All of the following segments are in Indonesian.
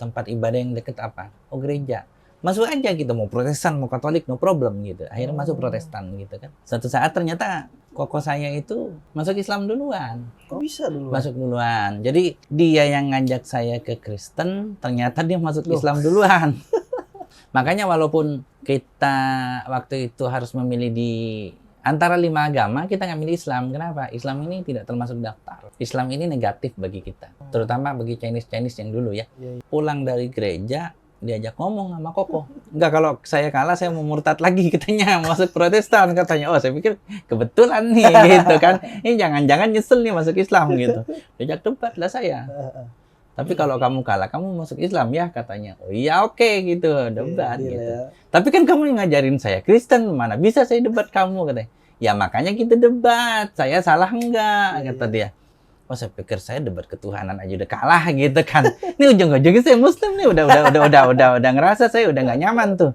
tempat ibadah yang deket apa? Oh gereja. Masuk aja gitu, mau Protestan, mau Katolik, no problem gitu. Akhirnya masuk Protestan gitu kan. Suatu saat ternyata koko saya itu masuk Islam duluan. Kok bisa dulu? Masuk duluan. Jadi dia yang ngajak saya ke Kristen, ternyata dia masuk Loh. Islam duluan. Makanya walaupun kita waktu itu harus memilih di antara 5 agama, kita nggak milih Islam. Kenapa? Islam ini tidak termasuk daftar. Islam ini negatif bagi kita. Terutama bagi Chinese yang dulu ya. Iya. Pulang dari gereja, diajak ngomong sama Koko. Enggak, kalau saya kalah, saya mau murtad lagi katanya. Masuk Protestan katanya. Oh, saya pikir kebetulan nih gitu kan. Ini jangan-jangan nyesel nih masuk Islam gitu. Diajak debat lah saya. Tapi kalau kamu kalah, kamu masuk Islam ya katanya. Oh iya, oke gitu, debat Iya, gitu. ya. Tapi kan kamu yang ngajarin saya Kristen, mana bisa saya debat kamu katanya. Ya makanya kita debat, saya salah enggak kata dia. Oh, saya pikir saya debat ketuhanan aja udah kalah gitu kan. Ini ujung-ujungnya saya Muslim nih, udah ngerasa saya udah nggak nyaman tuh.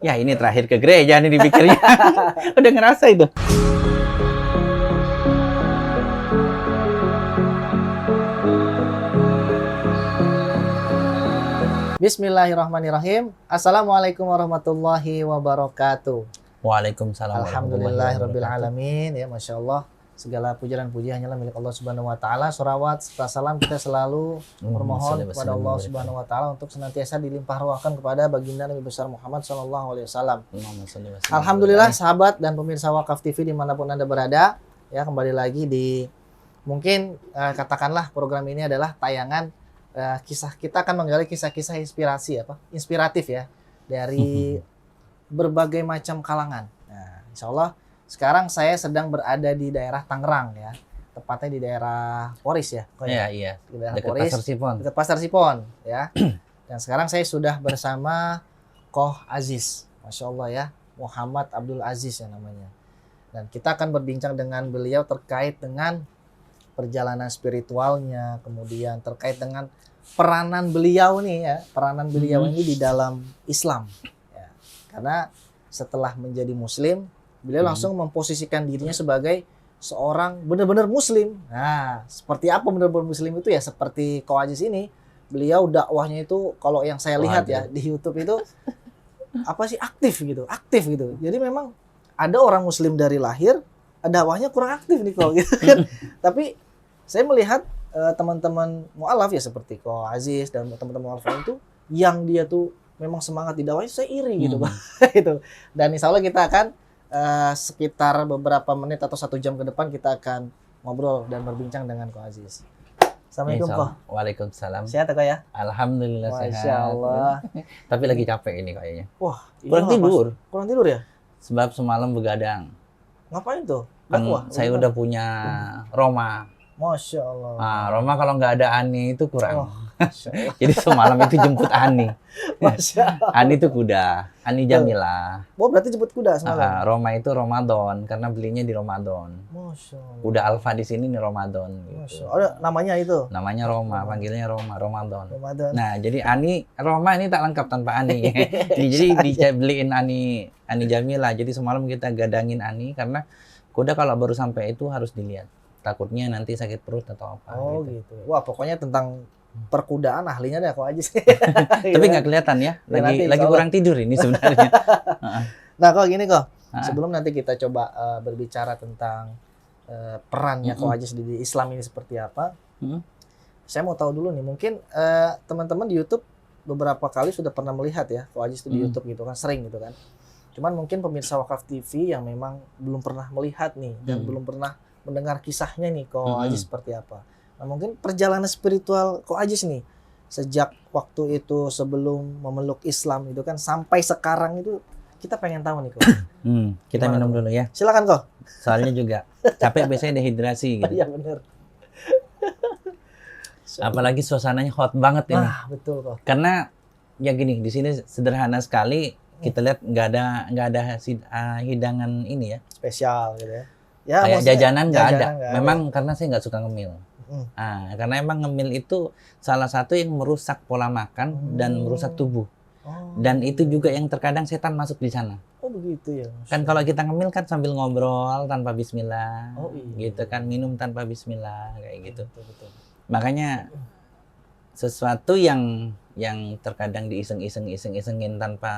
Ya ini terakhir ke gereja nih dipikirnya. Udah ngerasa itu. Bismillahirrahmanirrahim. Assalamualaikum warahmatullahi wabarakatuh. Waalaikumsalam. Alhamdulillahirabbil alamin. Ya, Masya Allah. Segala puja dan puji hanyalah milik Allah Subhanahu wa taala. Sholawat serta salam kita selalu bermohon kepada Allah Subhanahu wa taala untuk senantiasa dilimpah ruahkan kepada baginda Nabi besar Muhammad sallallahu alaihi wasallam. Alhamdulillah, sahabat dan pemirsa Wakaf TV dimanapun Anda berada, ya kembali lagi di mungkin katakanlah program ini adalah tayangan kisah, kita akan menggali kisah-kisah inspiratif ya dari berbagai macam kalangan. Nah, insya Allah sekarang saya sedang berada di daerah Tangerang ya, tepatnya di daerah Poris ya. Iya. Di daerah Dekat Poris, Pasar Sipon. dekat Pasar Sipon ya. Dan sekarang saya sudah bersama Koh Aziz, Masya Allah ya, Muhammad Abdul Aziz ya namanya. Dan kita akan berbincang dengan beliau terkait dengan perjalanan spiritualnya, kemudian terkait dengan peranan beliau nih ya, peranan beliau ini di dalam Islam ya. Karena setelah menjadi Muslim, beliau langsung memposisikan dirinya sebagai seorang benar-benar Muslim. Nah, seperti apa benar-benar Muslim itu ya? Seperti Ko Aziz ini, beliau dakwahnya itu kalau yang saya lihat ya di YouTube itu apa sih, aktif gitu. Jadi memang ada orang Muslim dari lahir, dakwahnya kurang aktif nih kok gitu kan. Tapi saya melihat teman-teman mu'alaf ya seperti Ko Aziz dan teman-teman mu'alaf itu yang dia tuh memang semangat di dakwahnya, saya iri gitu Pak. Gitu. Dan insya Allah kita akan sekitar beberapa menit atau 1 jam ke depan kita akan ngobrol dan berbincang dengan Ko Aziz. Assalamualaikum Ko. Waalaikumsalam. Sehat Ko ya? Alhamdulillah sehat. Masya Allah. Tapi lagi capek ini kayaknya. Wah, Kurang tidur. Kurang tidur ya? Sebab semalam begadang. Ngapain tuh? Kan Dakwah? saya udah punya Roma. Masya Allah. Nah, Roma kalau nggak ada Ani itu kurang. Oh, Masya Allah. Jadi semalam itu jemput Ani. Masya Allah. Ani itu kuda. Ani Jamila. Oh, berarti jemput kuda semalam? Roma itu Ramadan karena belinya di Ramadan. Masya Allah. Kuda Alfa di sini nih Ramadan. Masya Gitu. Allah. Ada namanya itu? Namanya Roma, panggilnya Ramadan. Ramadan. Nah, jadi Roma ini tak lengkap tanpa Ani. Jadi dibeliin Ani Jamila. Jadi semalam kita gadangin Ani karena kuda kalau baru sampai itu harus dilihat. Takutnya nanti sakit perut atau apa. Oh gitu. gitu. Wah, pokoknya tentang perkudaan ahlinya deh Ko Aziz. Tapi nggak kelihatan ya. Lagi kurang tidur ini sebenarnya. Nah, kok gini kok. Sebelum nanti kita coba berbicara tentang perannya Ko Aziz di Islam ini seperti apa. Saya mau tahu dulu nih, mungkin teman-teman di YouTube beberapa kali sudah pernah melihat ya Ko Aziz itu di YouTube gitu kan, sering gitu kan. Cuman mungkin pemirsa Wakaf TV yang memang belum pernah melihat nih dan belum pernah mendengar kisahnya nih Ko Aziz seperti apa. Nah, mungkin perjalanan spiritual Ko Aziz nih sejak waktu itu sebelum memeluk Islam itu kan sampai sekarang itu kita pengen tahu nih Ko. Kita minum dulu ya. Silakan Ko. Soalnya juga capek biasanya dehidrasi gitu. Iya benar. Apalagi suasananya hot banget ini. Ah, betul Ko. Karena ya gini, di sini sederhana sekali. Kita lihat nggak ada hidangan ini ya. Spesial gitu ya. Ya, kayak jajanan nggak ada. Memang karena saya nggak suka ngemil. Karena emang ngemil itu salah satu yang merusak pola makan dan merusak tubuh. Dan itu juga yang terkadang setan masuk di sana. Oh begitu ya. Kan kalau kita ngemil kan sambil ngobrol tanpa bismillah. Oh iya. Gitu kan, minum tanpa bismillah kayak gitu. Betul. Makanya sesuatu yang terkadang diiseng-isengin tanpa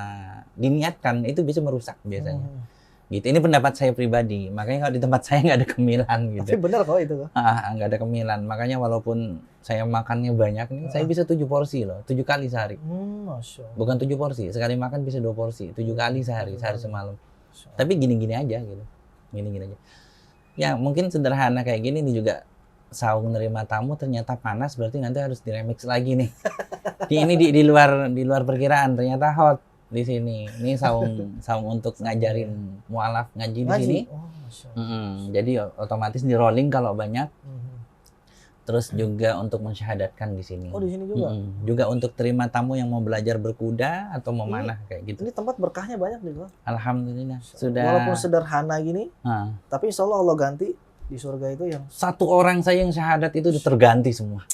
diniatkan itu bisa merusak biasanya. Gitu. Ini pendapat saya pribadi. Makanya kalau di tempat saya nggak ada cemilan gitu. Tapi benar kok itu kok. Nggak ada cemilan. Makanya walaupun saya makannya banyak nih, saya bisa 7 porsi loh, 7 kali sehari. Masya Allah. Bukan 7 porsi, sekali makan bisa 2 porsi, 7 kali sehari semalam. Tapi gini-gini aja gitu. Gini-gini aja. Ya mungkin sederhana kayak gini nih juga. Saung nerima tamu ternyata panas, berarti nanti harus diremix lagi nih. Ini di luar perkiraan, ternyata hot di sini. Ini saung untuk ngajarin mualaf ngaji di sini. Jadi otomatis di rolling kalau banyak. Terus juga untuk mensyahadatkan di sini. Oh, di sini juga. Juga untuk terima tamu yang mau belajar berkuda atau memanah kayak gitu. Ini tempat berkahnya banyak nih, Bang. Alhamdulillah. Sudah. Walaupun sederhana gini, tapi insya Allah ganti di surga itu yang 1 orang saya yang syahadat itu udah terganti semua.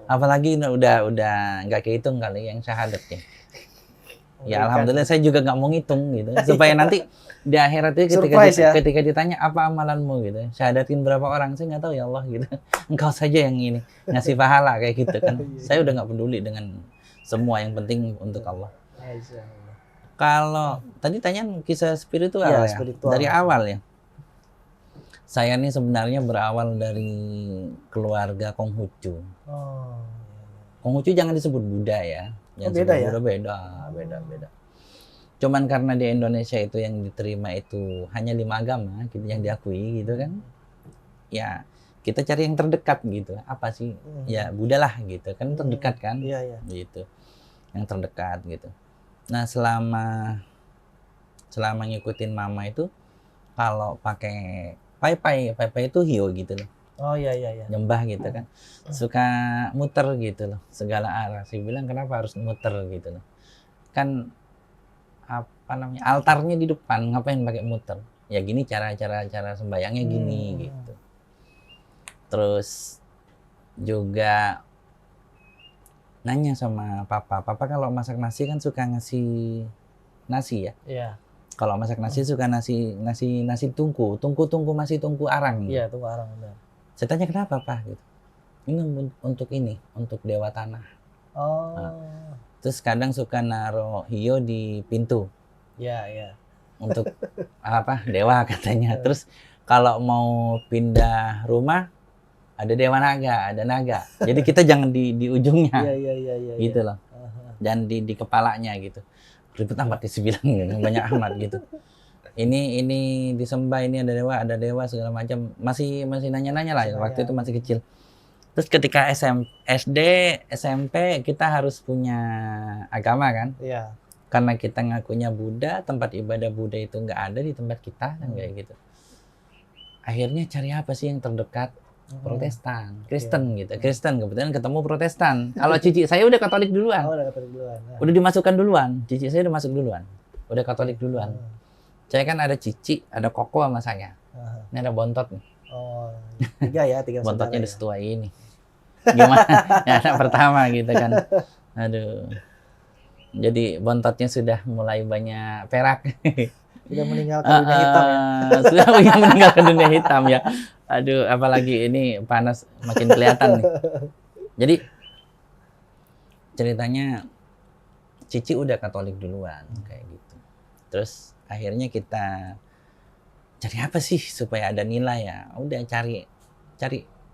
Apalagi udah nggak kehitung kali yang syahadatnya. Ya alhamdulillah saya juga nggak mau ngitung gitu supaya nanti di akhirat itu ketika ditanya apa amalanmu gitu, syahadatin berapa orang, saya nggak tahu ya Allah gitu. Engkau saja yang ini ngasih pahala kayak gitu kan. Saya udah nggak peduli dengan semua, yang penting untuk Allah. Kalau tadi tanya kisah spiritual ya, dari awal ya. Saya nih sebenarnya berawal dari keluarga Konghucu. Konghucu jangan disebut Buddha ya. Beda ya? Beda. Cuman karena di Indonesia itu yang diterima itu hanya 5 agama gitu yang diakui gitu kan. Ya kita cari yang terdekat gitu. Apa sih? Ya Buddha lah gitu kan, terdekat kan. Iya. Gitu. Yang terdekat gitu. Nah selama ngikutin mama itu kalau pakai pai itu hio gitu loh. Oh iya. Nyembah gitu kan. Suka muter gitu loh, segala arah. Saya bilang kenapa harus muter gitu loh. Kan apa namanya? Altarnya di depan, ngapain pakai muter? Ya gini cara sembayangnya gini gitu. Terus juga nanya sama papa kalau masak nasi kan suka ngasih nasi ya. Iya. Kalau masak nasi suka nasi tungku arang. Iya, tungku arang benar. Saya tanya kenapa Pak gitu. Ini untuk dewa tanah. Terus kadang suka naruh hio di pintu. Iya. Untuk apa? Dewa katanya. Terus kalau mau pindah rumah ada dewa naga, ada naga. Jadi kita jangan di ujungnya. Iya. Gitu loh. Dan di kepalanya gitu. Ribet amat dibilang gitu, banyak amat gitu. Ini disembah, ini ada dewa segala macam. Masih nanya-nanya lah ya, waktu itu masih kecil. Terus ketika SD, SMP kita harus punya agama kan? Iya. Karena kita ngakunya Buddha, tempat ibadah Buddha itu nggak ada di tempat kita kan kayak gitu. Akhirnya cari apa sih yang terdekat? Protestan, Kristen gitu. Kristen kebetulan ketemu Protestan. Kalau cici saya udah Katolik duluan. Udah Katolik duluan. Udah dimasukkan duluan. Cici saya udah masuk duluan. Udah Katolik duluan. Saya kan ada cici, ada koko sama saya. Ini ada bontot nih. Oh, 3 bontotnya udah setua ini. Gimana? Ya, anak pertama gitu kan. Aduh. Jadi bontotnya sudah mulai banyak perak. Sudah meninggalkan dunia hitam ya. Sudah meninggalkan dunia hitam ya. Aduh, apalagi ini panas makin kelihatan nih. Jadi ceritanya Cici udah Katolik duluan kayak gitu. Terus akhirnya kita cari apa sih supaya ada nilai ya? Udah cari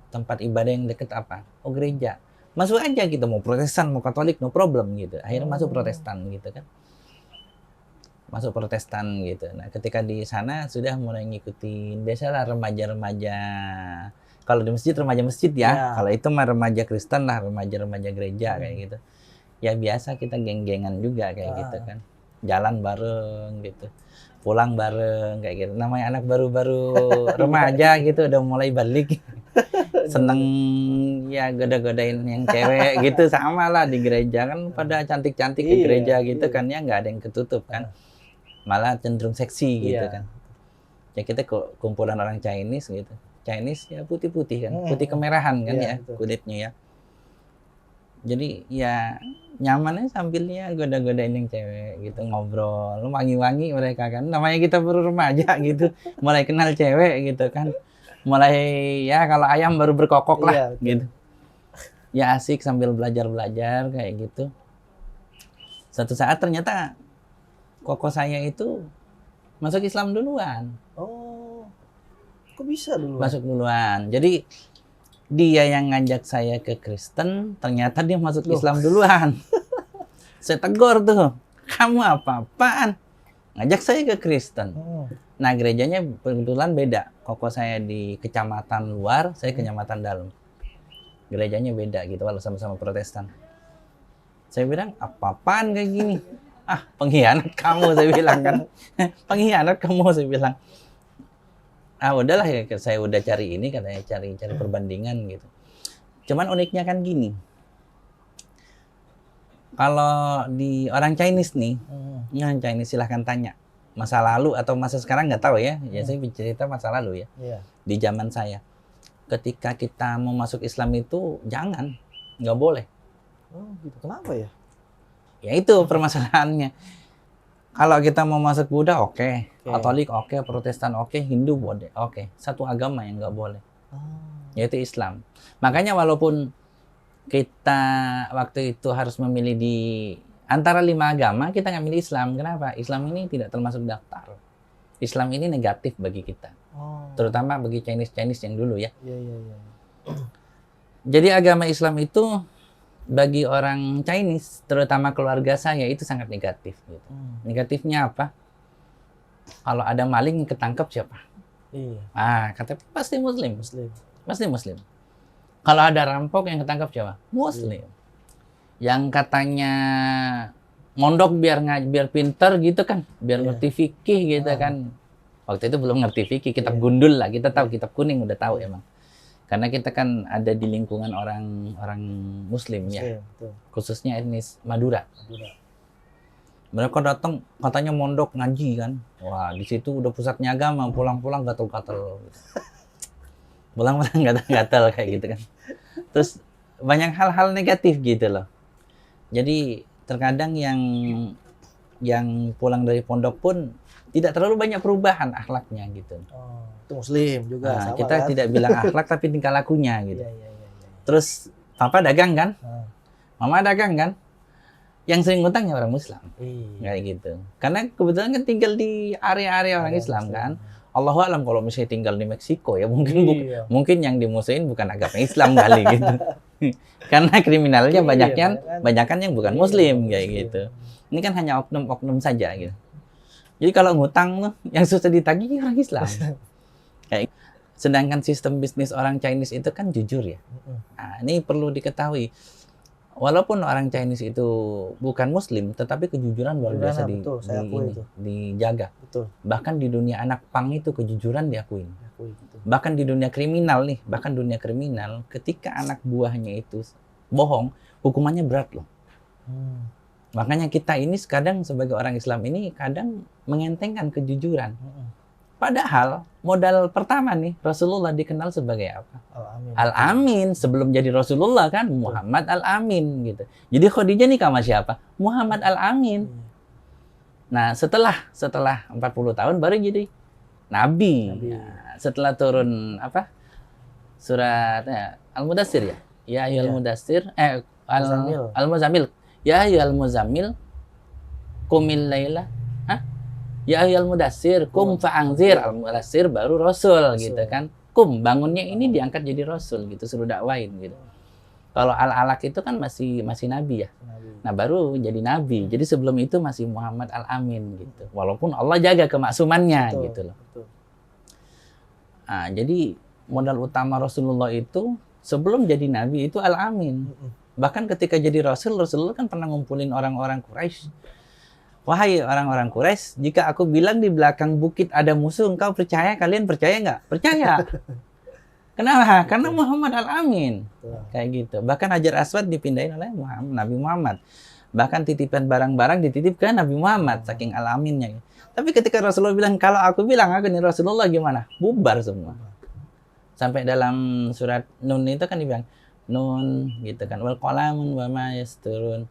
tempat ibadah yang deket apa? Oh gereja. Masuk aja gitu, mau Protestan mau Katolik no problem gitu. Akhirnya masuk Protestan gitu kan. Masuk Protestan gitu. Nah, ketika di sana sudah mulai ngikutin biasalah remaja-remaja. Kalau di masjid remaja masjid ya. Kalau itu mah remaja Kristen lah, remaja-remaja gereja kayak gitu. Ya biasa kita geng-gengan juga kayak gitu kan. Jalan bareng gitu. Pulang bareng kayak gitu. Namanya anak baru-baru remaja gitu udah mulai balik. Seneng ya goda-godain yang cewek gitu, sama lah di gereja kan pada cantik-cantik ke gereja gitu kan ya, nggak ada yang ketutup kan. Malah cenderung seksi gitu kan. Ya kita kumpulan orang Chinese gitu. Chinese ya putih-putih kan, putih kemerahan kan ya kulitnya ya. Jadi ya nyamannya sambilnya goda-godain yang cewek gitu, ngobrol, wangi-wangi mereka kan. Namanya kita baru remaja gitu, mulai kenal cewek gitu kan. Mulai ya kalau ayam baru berkokok lah gitu. Ya asik sambil belajar-belajar kayak gitu. Satu saat ternyata koko saya itu masuk Islam duluan. Oh, kok bisa dulu? Masuk duluan. Jadi dia yang ngajak saya ke Kristen, ternyata dia masuk Loh. Islam duluan. Saya tegur tuh, kamu apa-apaan? Ngajak saya ke Kristen. Nah, gerejanya kebetulan beda. Koko saya di kecamatan luar, saya kecamatan dalam. Gerejanya beda gitu, walau sama-sama Protestan. Saya bilang, apa-apaan kayak gini? Ah, pengkhianat kamu, saya bilang kan. Pengkhianat kamu, saya bilang. Ah, udahlah ya, saya udah cari ini, katanya cari perbandingan gitu. Cuman uniknya kan gini. Kalau di orang Chinese nih, yang Chinese silahkan tanya. Masa lalu atau masa sekarang nggak tahu ya. Ya saya bercerita masa lalu ya. Iya. Di zaman saya. Ketika kita mau masuk Islam itu jangan, nggak boleh. Oh, gitu. Kenapa ya? Ya itu permasalahannya. Kalau kita mau masuk Buddha oke, Katolik oke, Protestan oke, Hindu boleh oke. Satu agama yang nggak boleh, yaitu Islam. Makanya walaupun kita waktu itu harus memilih di antara 5 agama, kita nggak milih Islam. Kenapa? Islam ini tidak termasuk daftar. Islam ini negatif bagi kita. Terutama bagi Chinese yang dulu ya. Iya. Jadi agama Islam itu bagi orang Chinese, terutama keluarga saya, itu sangat negatif. Gitu. Negatifnya apa? Kalau ada maling yang ketangkep siapa? Iya. Kata pasti Muslim. Pasti Muslim. Iya. Kalau ada rampok yang ketangkep siapa? Muslim. Yang katanya mondok biar pinter gitu kan, biar ngerti fikih gitu kan. Waktu itu belum ngerti fikih, kitab gundul lah, kita tahu kitab kuning udah tahu emang. Karena kita kan ada di lingkungan orang Muslim ya, Betul. khususnya etnis Madura. Mereka datang katanya mondok ngaji kan, wah di situ udah pusatnya agama, pulang-pulang gatel-gatel, pulang-pulang gatel-gatel kayak gitu kan. Terus banyak hal-hal negatif gitu loh. Jadi terkadang yang pulang dari pondok pun tidak terlalu banyak perubahan akhlaknya gitu. Itu Muslim juga. Sama, kita kan? tidak bilang akhlak tapi tingkah lakunya gitu. Iya. Terus papa dagang kan, mama dagang kan, yang sering ngutangnya orang Muslim, kayak gitu. Karena kebetulan kan tinggal di area-area orang Islam kan. Allahu alam kalau misalnya tinggal di Meksiko ya mungkin yang dimusuhin bukan agama Islam kali gitu. Karena kriminalnya banyakkan yang bukan Muslim kayak gitu. Ini kan hanya oknum-oknum saja gitu. Jadi kalau ngutang tuh yang susah ditagih orang Islam. Kayak sedangkan sistem bisnis orang Chinese itu kan jujur ya. Nah, ini perlu diketahui. Walaupun orang Chinese itu bukan Muslim, tetapi kejujuran luar biasa dijaga. Betul. Bahkan di dunia anak pang itu kejujuran diakuin. Bahkan di dunia kriminal nih, ketika anak buahnya itu bohong, hukumannya berat loh. Makanya kita ini kadang sebagai orang Islam ini kadang mengentengkan kejujuran. Padahal modal pertama nih Rasulullah dikenal sebagai apa? Al-Amin. Sebelum jadi Rasulullah kan Muhammad Al-Amin gitu. Jadi Khadijah nikah sama siapa? Muhammad Al-Amin. Nah, setelah 40 tahun baru jadi Nabi. Nah, setelah turun apa? Surat Al-Mudaththir ya. Ya ayyuhal mudaththir Al-Muzammil. Ya ayyuhal muzammil qumil laila. Ya ayyuhal mudaththir qum fa'anzir. Al-Mudaththir baru Rasul gitu kan. Bangunnya ini diangkat jadi Rasul gitu, suruh dakwain gitu. Kalau Al-Alaq itu kan masih Nabi ya. Nah, baru jadi Nabi. Jadi sebelum itu masih Muhammad Al-Amin gitu. Walaupun Allah jaga kemaksumannya gitu loh. Nah, jadi modal utama Rasulullah itu sebelum jadi Nabi itu Al-Amin. Bahkan ketika jadi Rasulullah kan pernah ngumpulin orang-orang Quraisy. Wahai orang-orang Quraisy, jika aku bilang di belakang bukit ada musuh, engkau percaya? Kalian percaya nggak? Percaya. Kenapa? Karena Muhammad Al-Amin. Kayak gitu. Bahkan Hajar Aswad dipindahin oleh Nabi Muhammad. Bahkan titipan barang-barang dititipkan Nabi Muhammad, saking Al-Aminnya. Tapi ketika Rasulullah bilang, kalau aku bilang aku nih Rasulullah gimana? Bubar semua. Sampai dalam surat Nun itu kan dibilang, Nun gitu kan. Wal qalamun wa ma yasturun.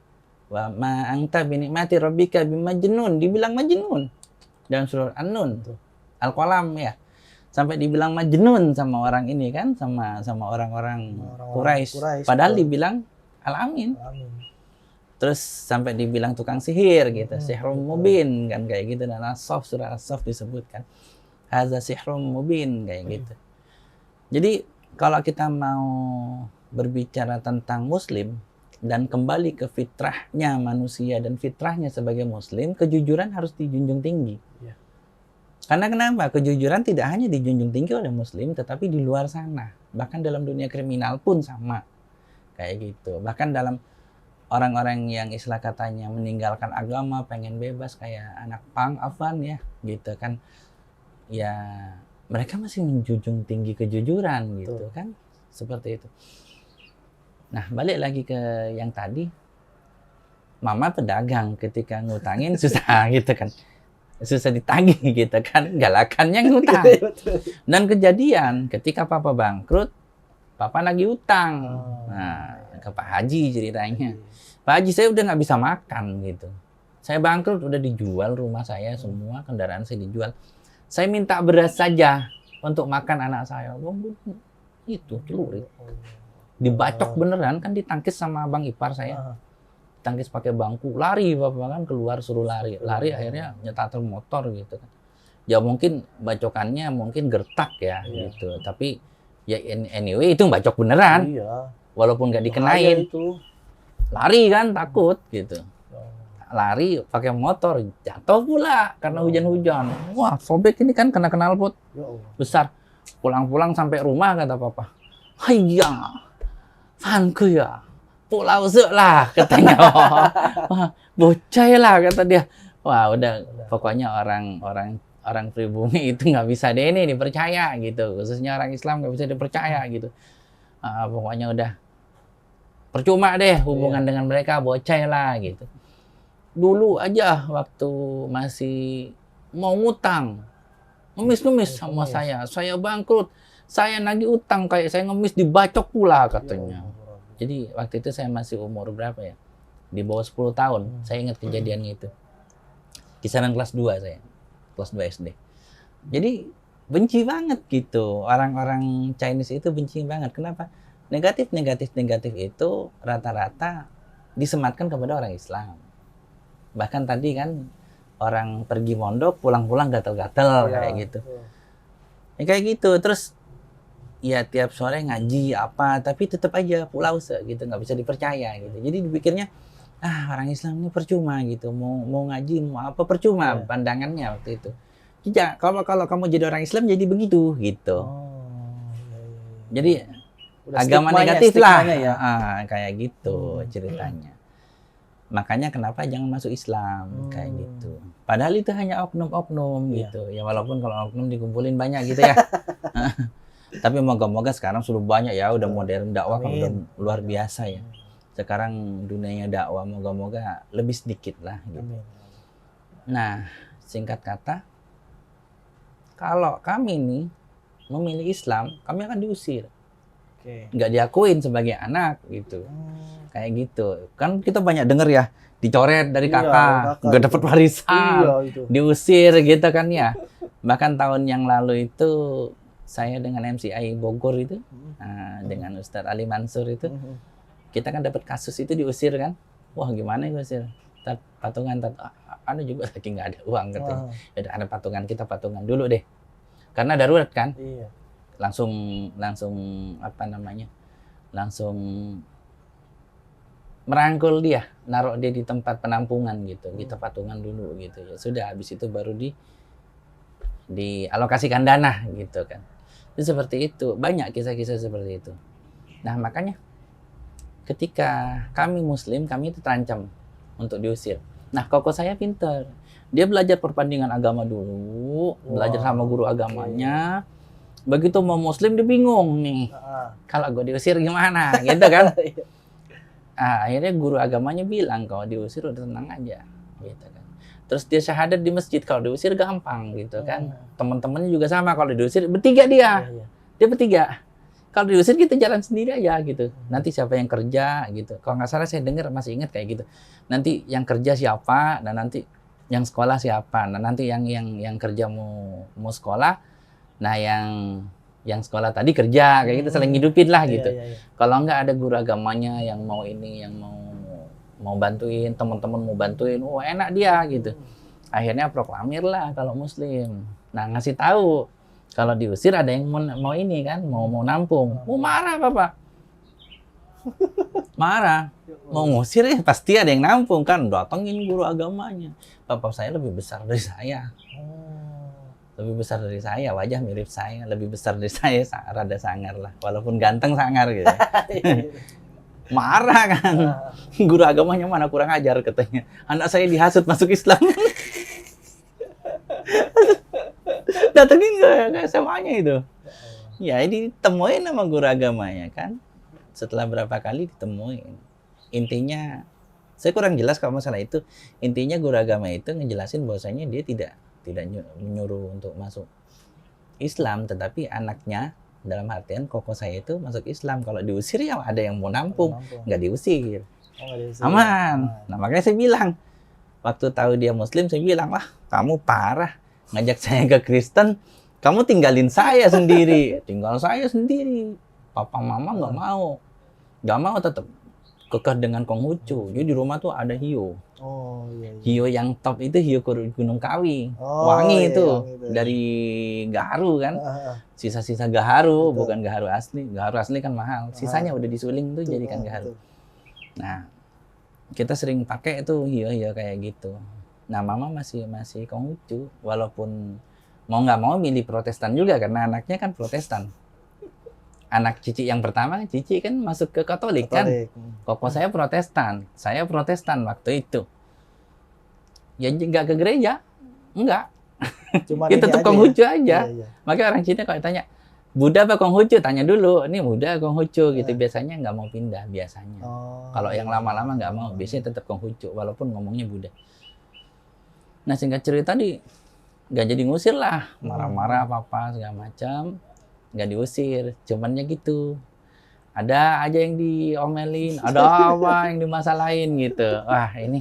Wa ma anta bi ni'mati rabbika bimajnun, dibilang majnun dalam surah An-Nun, Al-Qalam ya. Sampai dibilang majnun sama orang ini kan, sama orang-orang Orang-orang Quraisy. Quraisy, Padahal betul. dibilang al-amin. Amin. Terus sampai dibilang tukang sihir gitu, sihrum betul. mubin kan kayak gitu, dan As-Saff, surah As-Saff disebutkan hadza sihrum mubin kayak gitu. Jadi kalau kita mau berbicara tentang muslim dan kembali ke fitrahnya manusia dan fitrahnya sebagai muslim, kejujuran harus dijunjung tinggi. Iya. Karena kenapa? Kejujuran tidak hanya dijunjung tinggi oleh muslim, tetapi di luar sana. Bahkan dalam dunia kriminal pun sama. Kayak gitu. Bahkan dalam orang-orang yang istilah katanya meninggalkan agama, pengen bebas, kayak anak pang, Afan ya, gitu kan. Ya, mereka masih menjunjung tinggi kejujuran gitu kan. Seperti itu. Nah, balik lagi ke yang tadi. Mama pedagang, ketika ngutangin susah gitu kan. Susah ditagih gitu kan, galakannya ngutang. Dan kejadian ketika papa bangkrut, papa nagih utang. Nah, ke Pak Haji ceritanya. Pak Haji, saya udah nggak bisa makan gitu. Saya bangkrut, udah dijual rumah saya semua, kendaraan saya dijual. Saya minta beras saja untuk makan anak saya. Itu celurit. Dibacok beneran kan, ditangkis sama abang ipar saya. Tangkis pakai bangku, lari bapak kan, keluar suruh lari akhirnya nyetar motor gitu kan. Ya mungkin bacokannya mungkin gertak ya gitu, tapi ya anyway itu bacok beneran. Walaupun nggak dikenain, lari kan takut gitu, lari pakai motor, jatuh pula karena hujan-hujan. Wah, sobek ini kan kena knalpot besar. Pulang-pulang sampai rumah kata papa, hayya fanku ya pulau lah katanya. Wah, bocah lah kata dia. Wah, udah pokoknya orang pribumi itu nggak bisa deh ini dipercaya gitu, khususnya orang Islam nggak bisa dipercaya gitu. Pokoknya udah percuma deh hubungan dengan mereka, bocah lah gitu. Dulu aja waktu masih mau ngutang, ngemis sama saya bangkrut, saya nagih utang kayak saya ngemis dibacok pula katanya. Jadi waktu itu saya masih umur berapa ya? Di bawah 10 tahun. Saya ingat kejadiannya itu. Kisaran kelas 2 saya. Kelas 2 SD. Jadi benci banget gitu. Orang-orang Chinese itu benci banget. Kenapa? Negatif itu rata-rata disematkan kepada orang Islam. Bahkan tadi kan orang pergi mondok pulang-pulang gatal-gatal kayak gitu. Ya, kayak gitu. Terus ya tiap sore ngaji apa, tapi tetap aja pulau gitu, nggak bisa dipercaya gitu. Jadi dipikirnya orang Islam ini percuma gitu, mau ngaji mau apa percuma pandangannya waktu itu. Jadi kalau kamu jadi orang Islam jadi begitu gitu. Jadi udah agama negatif lah ya. Kayak gitu ceritanya. Makanya kenapa jangan masuk Islam kayak gitu. Padahal itu hanya oknum-oknum gitu. Ya walaupun kalau oknum dikumpulin banyak gitu ya. Tapi moga-moga sekarang sudah banyak ya, udah modern dakwah kan udah luar biasa ya. Sekarang dunianya dakwah moga-moga lebih sedikit lah gitu. Nah, singkat kata, kalau kami nih memilih Islam, kami akan diusir. Nggak diakuin sebagai anak gitu. Kayak gitu. Kan kita banyak denger ya, dicoret dari kakak, nggak dapat warisan, diusir gitu kan ya. Bahkan tahun yang lalu itu saya dengan MCI Bogor itu, dengan Ustadz Ali Mansur itu, kita kan dapat kasus itu diusir kan. Wah gimana diusir? Patungan, anu juga lagi nggak ada uang katanya. Ya ada patungan, kita patungan dulu deh. Karena darurat kan. Langsung apa namanya? Langsung merangkul dia, naruh dia di tempat penampungan gitu. Kita patungan dulu gitu ya. Sudah habis itu baru dialokasikan dana gitu kan. Itu seperti itu, banyak kisah-kisah seperti itu. Nah makanya ketika kami Muslim, kami itu terancam untuk diusir. Nah koko saya pinter, dia belajar perbandingan agama dulu, belajar sama guru agamanya. Begitu mau Muslim dia bingung nih, kalau gue diusir gimana, gitu kan? Akhirnya guru agamanya bilang kalau diusir udah tenang aja, gitu kan. Terus dia syahadat di masjid, kalau diusir gampang gitu kan. Teman-temannya juga sama, kalau diusir bertiga dia. Dia bertiga. Kalau diusir kita jalan sendiri aja gitu. Nanti siapa yang kerja gitu. Kalau nggak salah saya dengar masih ingat kayak gitu. Nanti yang kerja siapa, dan nanti yang sekolah siapa. Nah nanti yang kerja mau sekolah, Nah, yang sekolah tadi kerja kayak gitu, saling hidupin lah gitu. Kalau nggak ada guru agamanya yang mau ini, yang mau bantuin, teman-teman mau bantuin, oh enak dia gitu. Akhirnya proklamir lah kalau Muslim. Nah, ngasih tahu kalau diusir ada yang mau ini kan, mau nampung. Marah Bapak. Marah. Mau ngusir ya pasti ada yang nampung kan, datengin guru agamanya. Bapak saya lebih besar dari saya. Lebih besar dari saya, wajah mirip saya, lebih besar dari saya, rada sangar lah. Walaupun ganteng sangar gitu. Marah kan. Guru agamanya mana kurang ajar katanya. Anak saya dihasut masuk Islam. Datengin ke SMA-nya itu. Ya, ditemuin sama guru agamanya kan. Setelah berapa kali ditemuin. Intinya, saya kurang jelas kalau masalah itu. Intinya guru agama itu ngejelasin bahwasanya dia tidak menyuruh untuk masuk Islam, tetapi anaknya dalam artian koko saya itu masuk Islam. Kalau diusir ya ada yang mau nampung, nggak diusir. Aman. Nah, makanya saya bilang, waktu tahu dia Muslim, saya bilang, wah kamu parah, ngajak saya ke Kristen, kamu tinggalin saya sendiri. Tinggal saya sendiri. Papa mama nggak mau tetap kekeh dengan Konghucu. Jadi di rumah tuh ada hiu. Hiu yang top itu hiu Gunung Kawi. Wangi itu. Dari gaharu kan. Sisa-sisa gaharu, bukan gaharu asli. Gaharu asli kan mahal. Sisanya udah disuling tuh jadikan gaharu. Nah, kita sering pakai itu hiu-hiu kayak gitu. Nah, mama masih Konghucu. Walaupun mau nggak mau milih Protestan juga karena anaknya kan Protestan. Anak Cici yang pertama, Cici kan masuk ke Katolik. Kan. Koko saya Protestan waktu itu. Ya nggak ke gereja, enggak. Cuma kita tetap Konghucu aja. Makanya orang Cina kalau tanya, Buddha apa Konghucu? Tanya dulu, ini Buddha Konghucu gitu. Biasanya nggak mau pindah, biasanya. Kalau yang lama-lama nggak mau, biasanya tetap Konghucu, walaupun ngomongnya Buddha. Nah, singkat cerita nggak jadi ngusir lah. Marah-marah apa-apa, segala macam. Nggak diusir, cumannya gitu. Ada aja yang diomelin, ada apa yang dimasalahin gitu. Wah ini,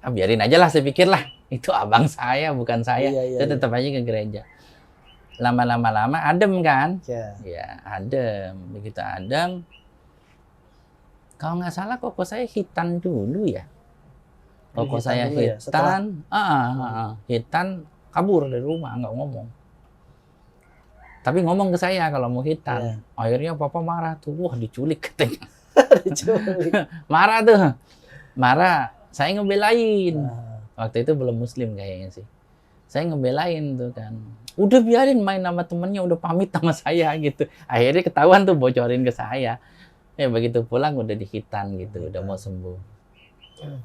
biarin aja lah, saya pikir lah. Itu abang saya, bukan saya. Saya tetap aja ke gereja. Lama-lama adem kan? Ya adem. Begitu adem, kalau nggak salah koko saya hitan dulu ya. Koko saya hitan, hitan kabur dari rumah, nggak ngomong. Tapi ngomong ke saya kalau mau hitan. Akhirnya papa marah tuh. Wah, diculik katanya. Marah tuh. Marah. Saya ngebelain. Waktu itu belum Muslim kayaknya sih. Saya ngebelain tuh kan. Udah biarin main sama temennya, udah pamit sama saya gitu. Akhirnya ketahuan tuh bocorin ke saya. Ya begitu pulang udah dihitan gitu. Udah mau sembuh.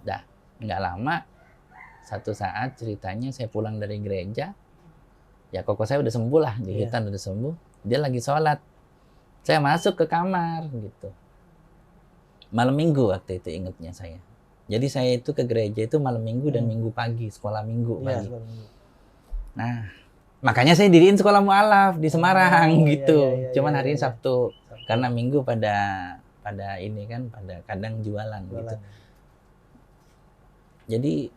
Dah, nggak lama. Satu saat ceritanya saya pulang dari gereja. Ya koko saya udah sembuh lah, dihitan udah sembuh. Dia lagi sholat. Saya masuk ke kamar gitu. Malam minggu waktu itu ingetnya saya. Jadi saya itu ke gereja itu malam minggu dan minggu pagi, sekolah minggu pagi. Nah, makanya saya diriin sekolah mualaf di Semarang gitu. Cuman hari ini Sabtu. Karena minggu pada ini kan, pada kadang jualan gitu. Jadi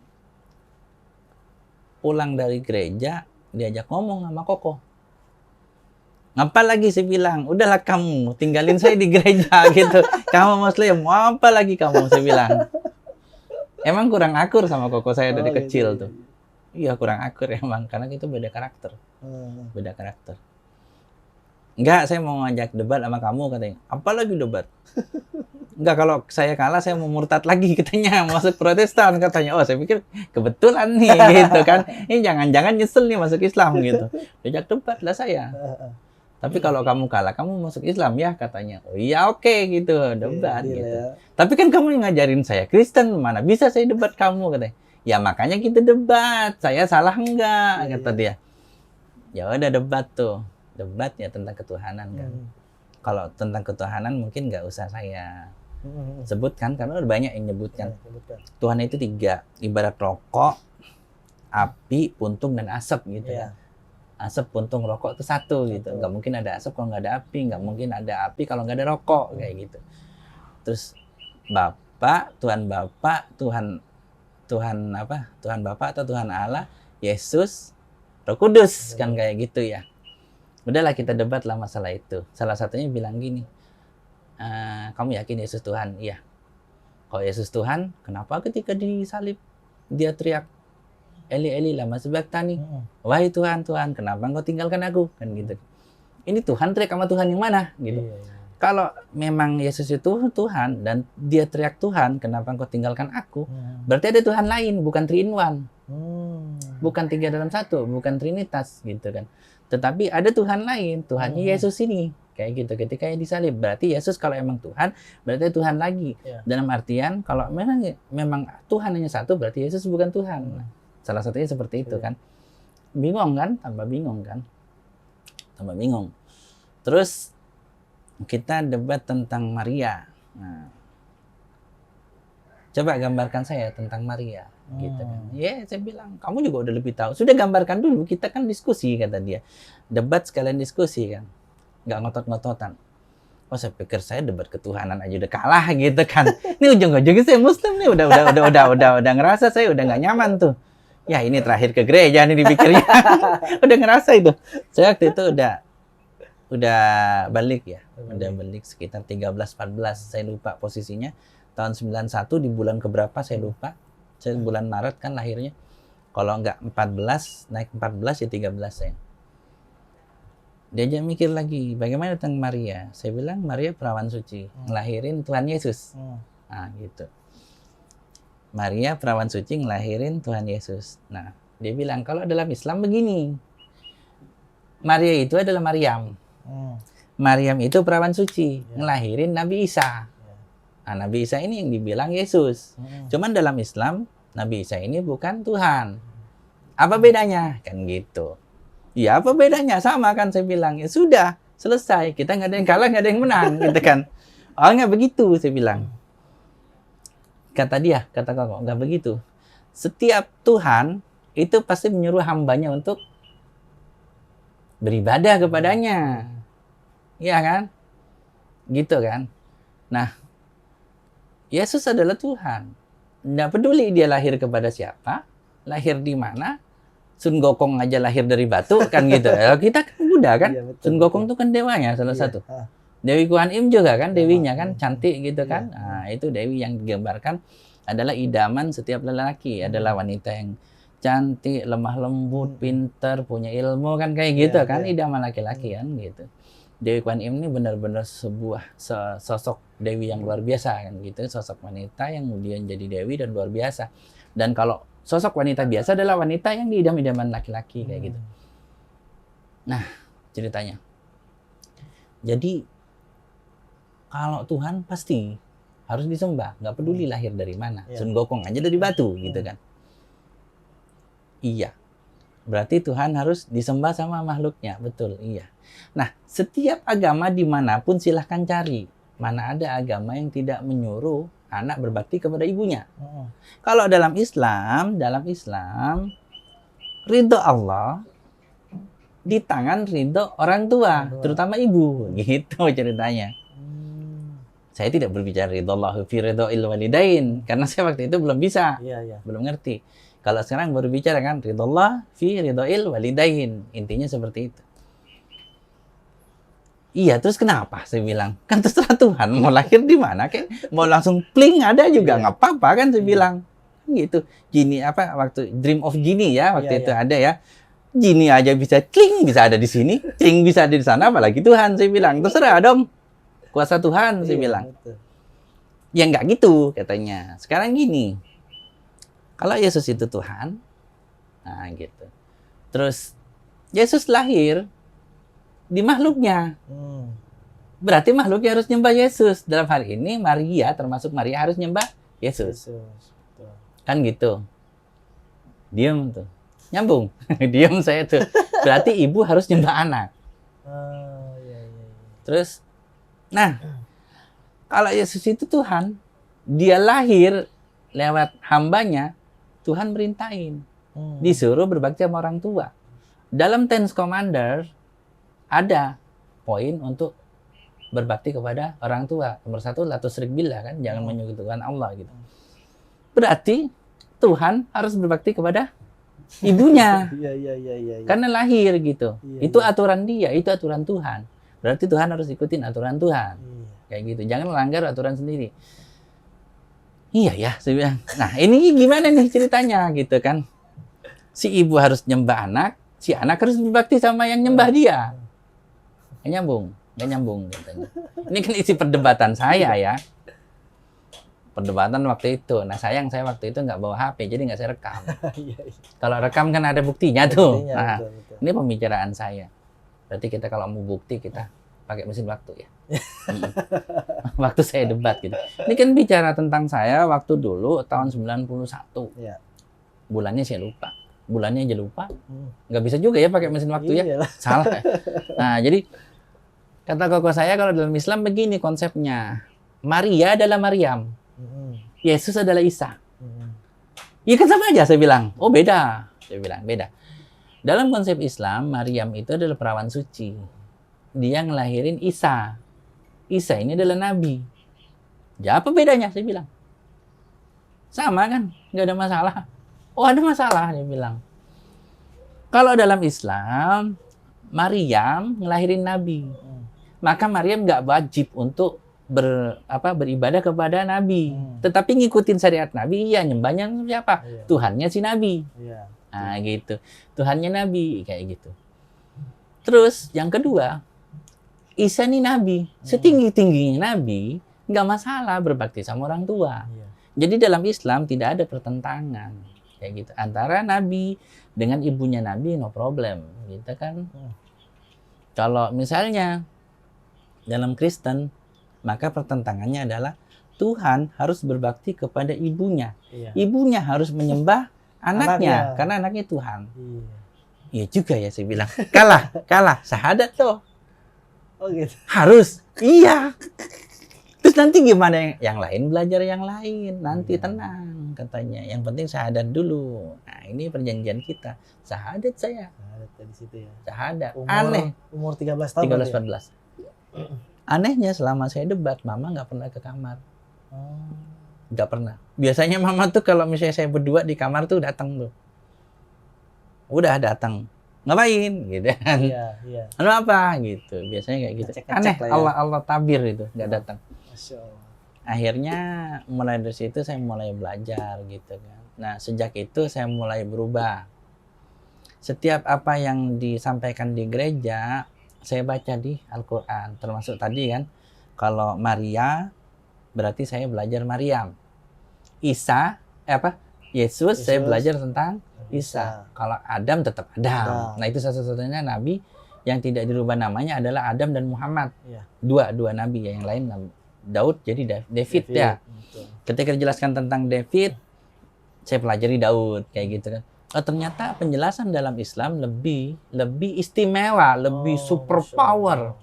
pulang dari gereja diajak ngomong sama koko. Ngapa lagi saya bilang, udahlah kamu tinggalin saya di gereja gitu. Kamu Muslim, mau apa lagi kamu, saya bilang. Emang kurang akur sama koko saya dari kecil tuh. Iya kurang akur emang, karena itu beda karakter. Beda karakter. Enggak, saya mau ngajak debat sama kamu katanya. Apa lagi debat? Enggak, kalau saya kalah saya mau murtad lagi katanya, masuk Protestan katanya. Oh, saya pikir kebetulan nih gitu kan. Ini jangan-jangan nyesel nih masuk Islam gitu. Diajak debat lah saya. Tapi kalau kamu kalah, kamu masuk Islam ya katanya. Oh iya oke gitu, debat gitu. Tapi kan kamu yang ngajarin saya Kristen, mana bisa saya debat kamu katanya. Ya makanya kita debat. Saya salah enggak kata dia. Ya udah debat tuh. Debat ya tentang ketuhanan kan. Kalau tentang ketuhanan mungkin nggak usah saya sebutkan karena udah banyak yang nyebutkan. Tuhan itu 3, ibarat rokok, api, puntung dan asap gitu ya. Asap, puntung, rokok itu 1 gitu. Nggak mungkin ada asap kalau nggak ada api, nggak mungkin ada api kalau nggak ada rokok kayak gitu. Terus Bapa, Tuhan Bapa, Tuhan apa? Tuhan Bapa atau Tuhan Allah, Yesus, Roh Kudus kan kayak gitu ya. Udahlah kita debat lah masalah itu. Salah satunya bilang gini, kamu yakin Yesus Tuhan? Iya. Kalau Yesus Tuhan, kenapa ketika disalib dia teriak, Eli Eli lama sabachthani, wahai Tuhan, Tuhan, kenapa engkau tinggalkan aku? Kan gitu. Ini Tuhan teriak sama Tuhan yang mana? Gitu. Kalau memang Yesus itu Tuhan dan dia teriak Tuhan, kenapa engkau tinggalkan aku? Berarti ada Tuhan lain, bukan 3 in 1. Bukan 3 dalam 1, bukan Trinitas gitu kan. Tetapi ada Tuhan lain, Tuhannya Yesus ini. Kayak gitu, ketika yang disalib. Berarti Yesus kalau emang Tuhan, berarti Tuhan lagi. Dalam artian, kalau memang Tuhan hanya satu, berarti Yesus bukan Tuhan. Salah satunya seperti itu kan. Bingung kan? Tambah bingung kan? Tambah bingung. Terus, kita debat tentang Maria. Nah, coba gambarkan saya tentang Maria, gitu kan. Ya, saya bilang, kamu juga udah lebih tahu. Sudah gambarkan dulu, kita kan diskusi, kata dia. Debat sekalian diskusi kan. Nggak ngotot-ngototan. Oh, saya pikir saya debat ketuhanan aja udah kalah gitu kan. Ini ujung-ujungnya saya Muslim nih, udah ngerasa saya udah nggak nyaman tuh. Ya, ini terakhir ke gereja nih dipikirnya. Udah ngerasa itu. Saya waktu itu udah balik ya, udah balik sekitar 13-14, saya lupa posisinya, tahun 91 di bulan keberapa saya lupa, saya bulan Maret kan lahirnya, kalau nggak 14, naik 14 ya 13 saya. Diajak mikir lagi, bagaimana tentang Maria? Saya bilang Maria perawan suci, ngelahirin Tuhan Yesus. Nah gitu. Maria perawan suci ngelahirin Tuhan Yesus. Nah, dia bilang kalau dalam Islam begini, Maria itu adalah Maryam. Maryam itu perawan suci, ngelahirin Nabi Isa. Nah, Nabi Isa ini yang dibilang Yesus. Cuman dalam Islam, Nabi Isa ini bukan Tuhan. Apa bedanya? Kan gitu. Ya, apa bedanya? Sama kan saya bilang. Ya sudah, selesai. Kita nggak ada yang kalah, nggak ada yang menang. Gitu kan. Oh, nggak begitu, saya bilang. Kata dia, kata kakak, nggak begitu. Setiap Tuhan itu pasti menyuruh hambanya untuk beribadah kepadanya. Iya kan? Gitu kan? Nah, Yesus adalah Tuhan. Nggak peduli dia lahir kepada siapa, lahir di mana. Sun Gokong aja lahir dari batu, kan gitu. Kita kan Buddha kan? Iya, Sun Gokong itu kan dewanya salah satu. Dewi Kuan Im juga kan, dewinya kan, cantik gitu kan. Nah, itu dewi yang digambarkan adalah idaman setiap lelaki. Adalah wanita yang cantik, lemah lembut, pintar, punya ilmu kan kayak gitu kan, idaman laki-laki kan gitu. Dewi Kuan Im ini benar-benar sebuah sosok dewi yang luar biasa kan gitu, sosok wanita yang kemudian jadi dewi dan luar biasa. Dan kalau sosok wanita biasa adalah wanita yang diidam-idaman laki-laki kayak gitu. Nah, ceritanya. Jadi kalau Tuhan pasti harus disembah, nggak peduli lahir dari mana. Sun Gokong aja dari batu gitu kan. Iya. Berarti Tuhan harus disembah sama makhluknya. Betul, iya. Nah, setiap agama dimanapun silahkan cari. Mana ada agama yang tidak menyuruh anak berbakti kepada ibunya. Kalau dalam Islam, ridho Allah di tangan ridho orang tua, terutama ibu. Gitu ceritanya. Saya tidak berbicara ridho Allah fi ridhoil walidain, karena saya waktu itu belum bisa, belum ngerti. Kalau sekarang baru bicara kan, ridho Allah fi ridhoil walidain. Intinya seperti itu. Iya, terus kenapa? Saya bilang, kan terserah Tuhan, mau lahir di mana, kayak mau langsung pling ada juga, nggak apa-apa kan, saya bilang. Gitu. Gini, waktu Dream of Genie ya, waktu itu ada ya. Genie aja bisa kling, bisa ada di sini, kling bisa ada di sana, apalagi Tuhan, saya bilang. Terserah dong, kuasa Tuhan, saya bilang. Betul. Ya nggak gitu, katanya. Sekarang gini, kalau Yesus itu Tuhan, nah gitu. Terus, Yesus lahir di makhluknya. Berarti makhluknya harus nyembah Yesus. Dalam hal ini Maria, termasuk Maria harus nyembah Yesus. Kan gitu. Diam tuh. Nyambung. Diam saya tuh. Berarti ibu harus nyembah anak. Terus, nah, kalau Yesus itu Tuhan, dia lahir lewat hambanya, Tuhan merintahin. Disuruh berbakti sama orang tua. Dalam Ten Commandments, ada poin untuk berbakti kepada orang tua. Nomor 1, la tusyrik billah kan, jangan menyekutukan Allah gitu. Berarti Tuhan harus berbakti kepada ibunya. Iya. Karena lahir gitu. Iya, Itu iya. aturan dia, itu aturan Tuhan. Berarti Tuhan harus ikutin aturan Tuhan. Iya. Kayak gitu. Jangan melanggar aturan sendiri. Iya ya, saya bilang. Nah, ini gimana nih ceritanya gitu kan. Si ibu harus nyembah anak, si anak harus berbakti sama yang nyembah dia. Nggak nyambung katanya. Ini kan isi perdebatan saya ya. Perdebatan waktu itu. Nah, sayang saya waktu itu nggak bawa HP, jadi nggak saya rekam. Iya. Kalau rekam kan ada buktinya tuh. Buktinya, Nah, betul. ini pembicaraan saya. Berarti kita kalau mau bukti kita pakai mesin waktu ya. Waktu saya debat gitu. Ini kan bicara tentang saya waktu dulu tahun 91. Iya. Bulannya saya lupa. Bulannya aja lupa. Hmm. Nggak bisa juga ya pakai mesin waktu ya. Iyalah. Salah. Nah, jadi kata koko saya kalau dalam Islam begini konsepnya. Maria adalah Maryam. Yesus adalah Isa. Ya kan sama aja saya bilang. Oh beda. Saya bilang beda. Dalam konsep Islam, Maryam itu adalah perawan suci. Dia ngelahirin Isa. Isa ini adalah nabi. Ya apa bedanya? Saya bilang. Sama kan? Nggak ada masalah. Oh ada masalah, dia bilang. Kalau dalam Islam, Maryam ngelahirin nabi. Maka Maryam nggak wajib untuk beribadah kepada nabi. Tetapi ngikutin syariat nabi, iya nyembahnya siapa? Iya. Tuhannya si nabi. Iya. Nah gitu. Tuhannya nabi, kayak gitu. Terus yang kedua, Isa nih nabi. Setinggi-tingginya nabi, nggak masalah berbakti sama orang tua. Iya. Jadi dalam Islam tidak ada pertentangan kayak gitu antara nabi dengan ibunya nabi, no problem gitu kan. Kalau misalnya dalam Kristen, maka pertentangannya adalah Tuhan harus berbakti kepada ibunya. Iya. Ibunya harus menyembah anaknya, Anaknya. karena anaknya Tuhan. Iya. Iya juga ya, saya bilang. Kalah. Syahadat tuh. Oh gitu. Harus. Iya. Terus nanti gimana yang lain belajar yang lain. Nanti tenang katanya. Yang penting syahadat dulu. Nah ini perjanjian kita. Syahadat saya. Nah, ada di situ ya. Syahadat. Umur, Aneh. Umur 13 tahun. 13-14. Anehnya selama saya debat, mama nggak pernah ke kamar. Nggak pernah. Biasanya mama tuh kalau misalnya saya berdua di kamar tuh datang tuh. Udah datang. Ngapain? Gitu kan. Iya. Lalu apa? Gitu. Biasanya kayak gitu. Ngecek-ngecek Aneh. lah ya. Allah tabir itu. Nggak datang. Masya Allah. Akhirnya mulai dari situ saya mulai belajar gitu kan. Nah sejak itu saya mulai berubah. Setiap apa yang disampaikan di gereja, saya baca di Al-Quran. Termasuk tadi kan, kalau Maria, berarti saya belajar Maryam. Yesus, saya belajar tentang Isa. Kalau Adam tetap Adam. Nah itu satu-satunya nabi yang tidak dirubah namanya adalah Adam dan Muhammad. Iya. Dua nabi ya, yang lain Daud jadi David ya. Betul. Ketika dijelaskan tentang David, saya pelajari Daud kayak gitu kan. Oh, ternyata penjelasan dalam Islam lebih istimewa, lebih super Masya power. Allah.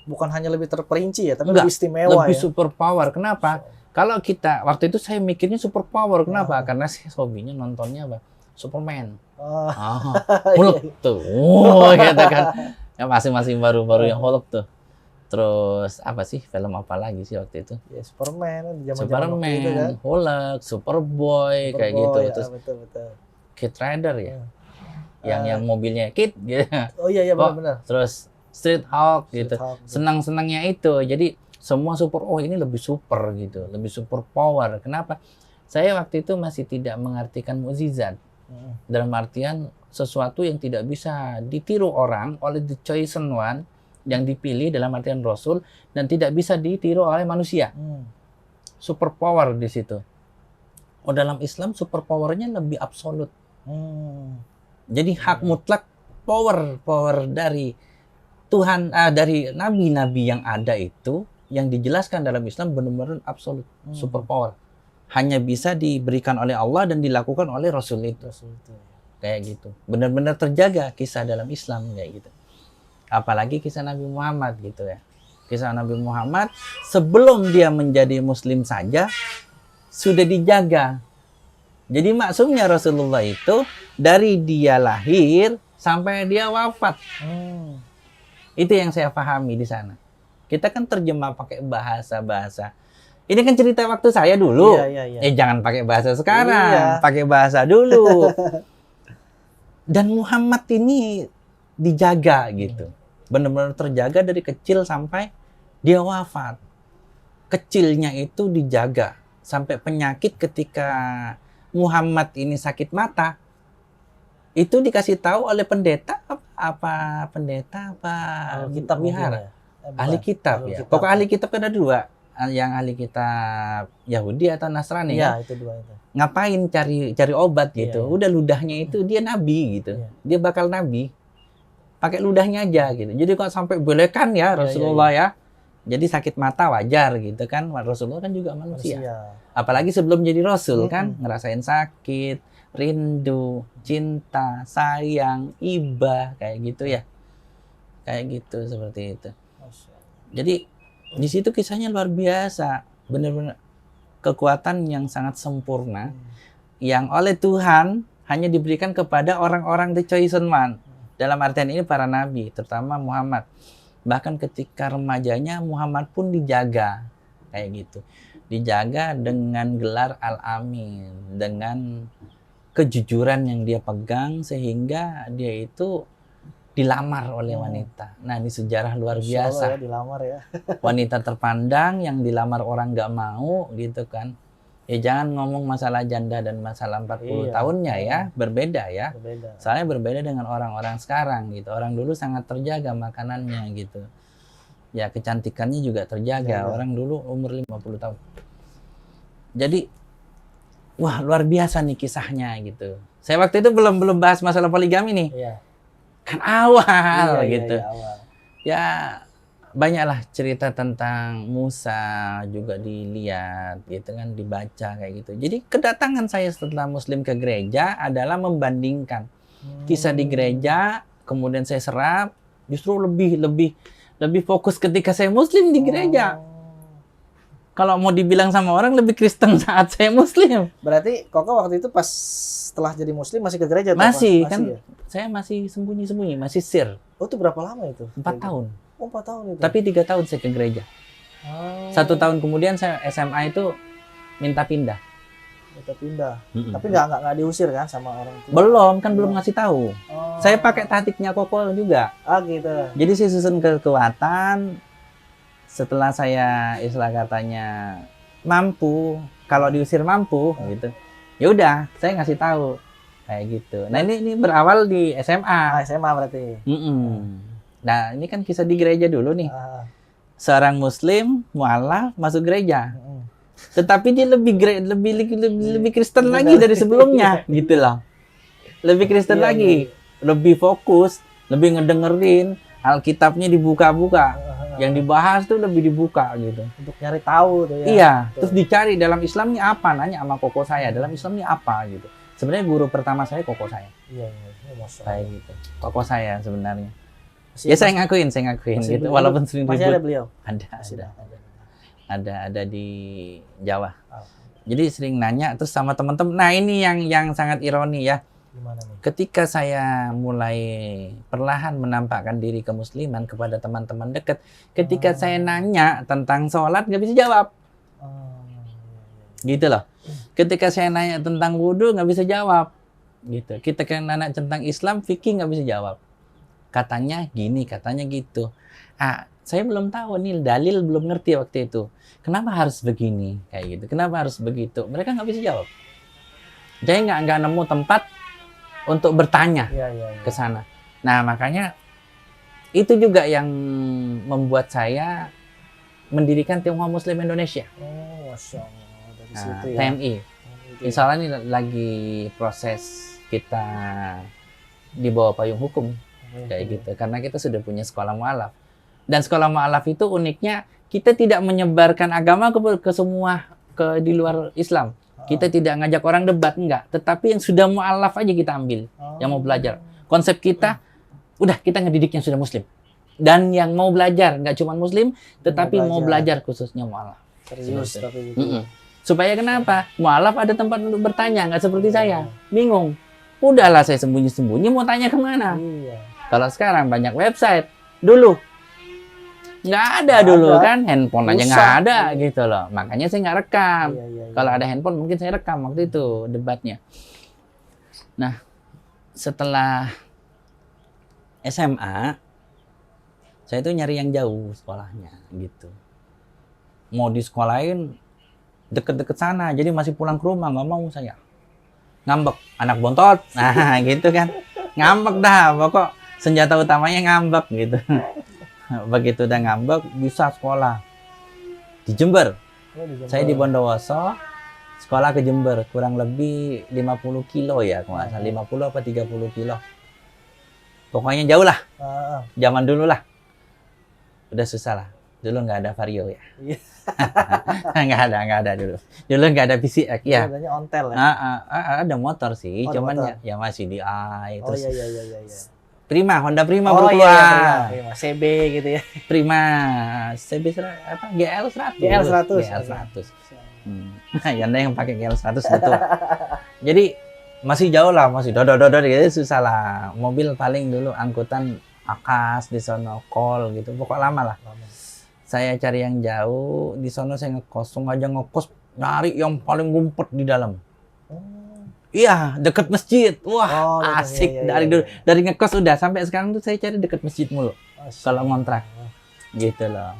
Bukan hanya lebih terperinci ya, tapi Enggak, lebih istimewa lebih ya. super power. Kenapa? Kalau kita waktu itu saya mikirnya super power. Kenapa? Ah. Karena saya hobinya nontonnya apa? Superman. Oh, Hulk tuh. Oh, gitu kan. Ya masing-masing baru-baru yang Hulk tuh. Terus apa sih film apa lagi sih waktu itu? ya Superman zaman Superman, itu kan. Hulk, Superboy kayak gitu. Superboy, Terus betul. Kid Rider ya. Yang mobilnya Kid gitu. Oh iya benar-benar. Terus Street Hawk gitu. Street Hawk, betul. Senang-senangnya itu. Jadi semua super, oh ini lebih super gitu, lebih super power. Kenapa? Saya waktu itu masih tidak mengartikan mukjizat. Dalam artian sesuatu yang tidak bisa ditiru orang oleh the chosen one, yang dipilih dalam artian Rasul, dan tidak bisa ditiru oleh manusia. Super power di situ. Oh dalam Islam super powernya lebih absolut. Jadi hak mutlak power dari Tuhan, dari nabi-nabi yang ada itu, yang dijelaskan dalam Islam benar-benar absolut, super power. Hanya bisa diberikan oleh Allah dan dilakukan oleh Rasul itu. Kayak gitu. Benar-benar terjaga kisah dalam Islam kayak gitu. Apalagi kisah Nabi Muhammad gitu ya. Kisah Nabi Muhammad sebelum dia menjadi Muslim saja sudah dijaga. Jadi maksudnya Rasulullah itu dari dia lahir sampai dia wafat. Itu yang saya pahami di sana. Kita kan terjemah pakai bahasa-bahasa. Ini kan cerita waktu saya dulu. Iya. Jangan pakai bahasa sekarang, Iya. pakai bahasa dulu. Dan Muhammad ini dijaga gitu. Benar-benar terjaga dari kecil sampai dia wafat. Kecilnya itu dijaga. Sampai penyakit ketika Muhammad ini sakit mata, itu dikasih tahu oleh pendeta apa Alkitab wihara. mungkin ya? Ahli Bukan. kitab ya. Alkitab. Pokok ahli kitab kan ada dua. Yang ahli kitab Yahudi atau Nasrani Iya, kan. itu dua itu. Ngapain cari obat Iya, gitu. iya. Udah ludahnya itu dia nabi gitu. Iya. Dia bakal nabi. Pakai ludahnya aja gitu. Jadi kalau sampai belekan ya Iya, Rasulullah ya. Jadi sakit mata wajar gitu kan. Rasulullah kan juga manusia. Apalagi sebelum jadi rasul kan ngerasain sakit, rindu, cinta, sayang, iba kayak gitu ya. Kayak gitu seperti itu. Jadi di situ kisahnya luar biasa. Benar-benar kekuatan yang sangat sempurna yang oleh Tuhan hanya diberikan kepada orang-orang the chosen one. Dalam artian ini para nabi, terutama Muhammad. Bahkan ketika remajanya Muhammad pun dijaga kayak gitu. Dijaga dengan gelar Al-Amin, dengan kejujuran yang dia pegang sehingga dia itu dilamar oleh wanita. Nah, ini sejarah luar biasa. Ya, dilamar ya. Wanita terpandang yang dilamar orang nggak mau gitu kan. Ya jangan ngomong masalah janda dan masalah 40 tahunnya ya, berbeda ya. Berbeda. Soalnya berbeda dengan orang-orang sekarang gitu. Orang dulu sangat terjaga makanannya gitu. Ya kecantikannya juga terjaga. Orang dulu umur 50 tahun. Jadi wah luar biasa nih kisahnya gitu. Saya waktu itu belum bahas masalah poligami nih. Iya. Kan awal gitu. Iya, awal. Ya banyaklah cerita tentang Musa juga dilihat gitu kan, dibaca kayak gitu. Jadi kedatangan saya setelah Muslim ke gereja adalah membandingkan kisah di gereja, kemudian saya serap justru lebih fokus ketika saya Muslim di gereja. Kalau mau dibilang sama orang lebih Kristen saat saya Muslim. Berarti Koko waktu itu pas setelah jadi Muslim masih ke gereja? Masih kan, ya? Saya masih sembunyi-sembunyi, masih sir. Oh itu berapa lama itu? 4 tahun. Oh 4 tahun itu? Tapi 3 tahun saya ke gereja. 1 tahun kemudian saya SMA itu minta pindah. Minta pindah. Tapi nggak diusir kan sama orang tua? Belum ngasih tahu. Saya pakai taktiknya Koko juga. Ah gitu. Jadi saya susun kekuatan. Setelah saya istilah katanya mampu, kalau diusir mampu gitu. Ya udah, saya ngasih tahu kayak gitu. Nah ini berawal di SMA. SMA berarti. Nah ini kan kisah di gereja dulu nih. Seorang Muslim mualaf masuk gereja, tetapi dia lebih Kristen lagi dari sebelumnya, gitu loh. Lebih Kristen lagi, lebih fokus, lebih ngedengerin, Alkitabnya dibuka-buka, yang dibahas tuh lebih dibuka gitu. Untuk nyari tahu tuh ya. Iya, terus dicari dalam Islamnya apa, nanya sama koko saya, dalam Islamnya apa gitu. Sebenarnya guru pertama saya koko saya. Iya. Kayak gitu. Koko saya sebenarnya. Ya saya ngakuin gitu. Walaupun sering ribut. Masih ada beliau? Ada di Jawa. Jadi sering nanya terus sama teman-teman. Nah ini yang sangat ironi ya. Gimana nih? Ketika saya mulai perlahan menampakkan diri kemusliman kepada teman-teman dekat, ketika saya nanya tentang sholat nggak bisa jawab. Gitu loh. Ketika saya nanya tentang wudhu nggak bisa jawab. Gitu. Kita nanya tentang Islam, fikih nggak bisa jawab. Katanya gini, katanya gitu. Saya belum tahu nih, dalil belum ngerti waktu itu. Kenapa harus begini? Kayak gitu. Kenapa harus begitu? Mereka nggak bisa jawab. Jadi nggak nemu tempat untuk bertanya ke sana. Nah, makanya itu juga yang membuat saya mendirikan Tionghoa Muslim Indonesia. Oh, Masya Allah. Dari situ ya. TMI. Insya Allah ini lagi proses kita di bawah payung hukum. Kayak gitu. Karena kita sudah punya sekolah mu'alaf. Dan sekolah mu'alaf itu uniknya, kita tidak menyebarkan agama ke semua di luar Islam. Kita tidak ngajak orang debat, enggak. Tetapi yang sudah mu'alaf aja kita ambil. Yang mau belajar. Konsep kita, udah kita ngedidik yang sudah Muslim. Dan yang mau belajar, nggak cuma Muslim, tetapi mau belajar khususnya mu'alaf. Serius tapi gitu. Supaya kenapa? Mu'alaf ada tempat untuk bertanya, nggak seperti saya. Bingung. Udahlah saya sembunyi-sembunyi, mau tanya kemana? Kalau sekarang banyak website. Dulu nggak ada dulu kan, handphone aja nggak ada gitu loh. Makanya saya nggak rekam. Kalau ada handphone mungkin saya rekam waktu itu debatnya. Nah, setelah SMA, saya tuh nyari yang jauh sekolahnya gitu. Mau di sekolahin deket-deket sana, jadi masih pulang ke rumah, nggak mau saya. Ngambek, anak bontot, nah gitu kan. Ngambek dah, pokok senjata utamanya ngambek gitu. Begitu udah ngambek, bisa sekolah. Di Jember. Saya di Bondowoso, sekolah ke Jember, kurang lebih 50 kilo ya, kalau nggak salah 50 apa 30 kilo. Pokoknya jauh lah, zaman dulu lah. Udah susah lah. Dulu nggak ada Vario ya. Iya. nggak ada dulu. Dulu nggak ada PCX ya. Adanya ontel ya. Ada motor sih, Oh, ada cuman motor. ya masih di AI. Oh Terus iya. Prima, Honda Prima Oh baru iya, keluar. Prima. CB gitu ya. Prima, CB apa? GL 100. GL 100. GL 100. Ya ada yang pakai GL 100 betul. Jadi masih jauh lah, masih dodor gitu susah lah. Mobil paling dulu angkutan Akas di sono Kol gitu. Pokok lama lah. Saya cari yang jauh, di sono saya ngekos, sengaja ngekos nyari yang paling ngumpet di dalam. Iya, dekat masjid. Wah, asik. Dari ngekos udah sampai sekarang tuh saya cari dekat masjid mulu. Kalau ngontrak. Gitu loh.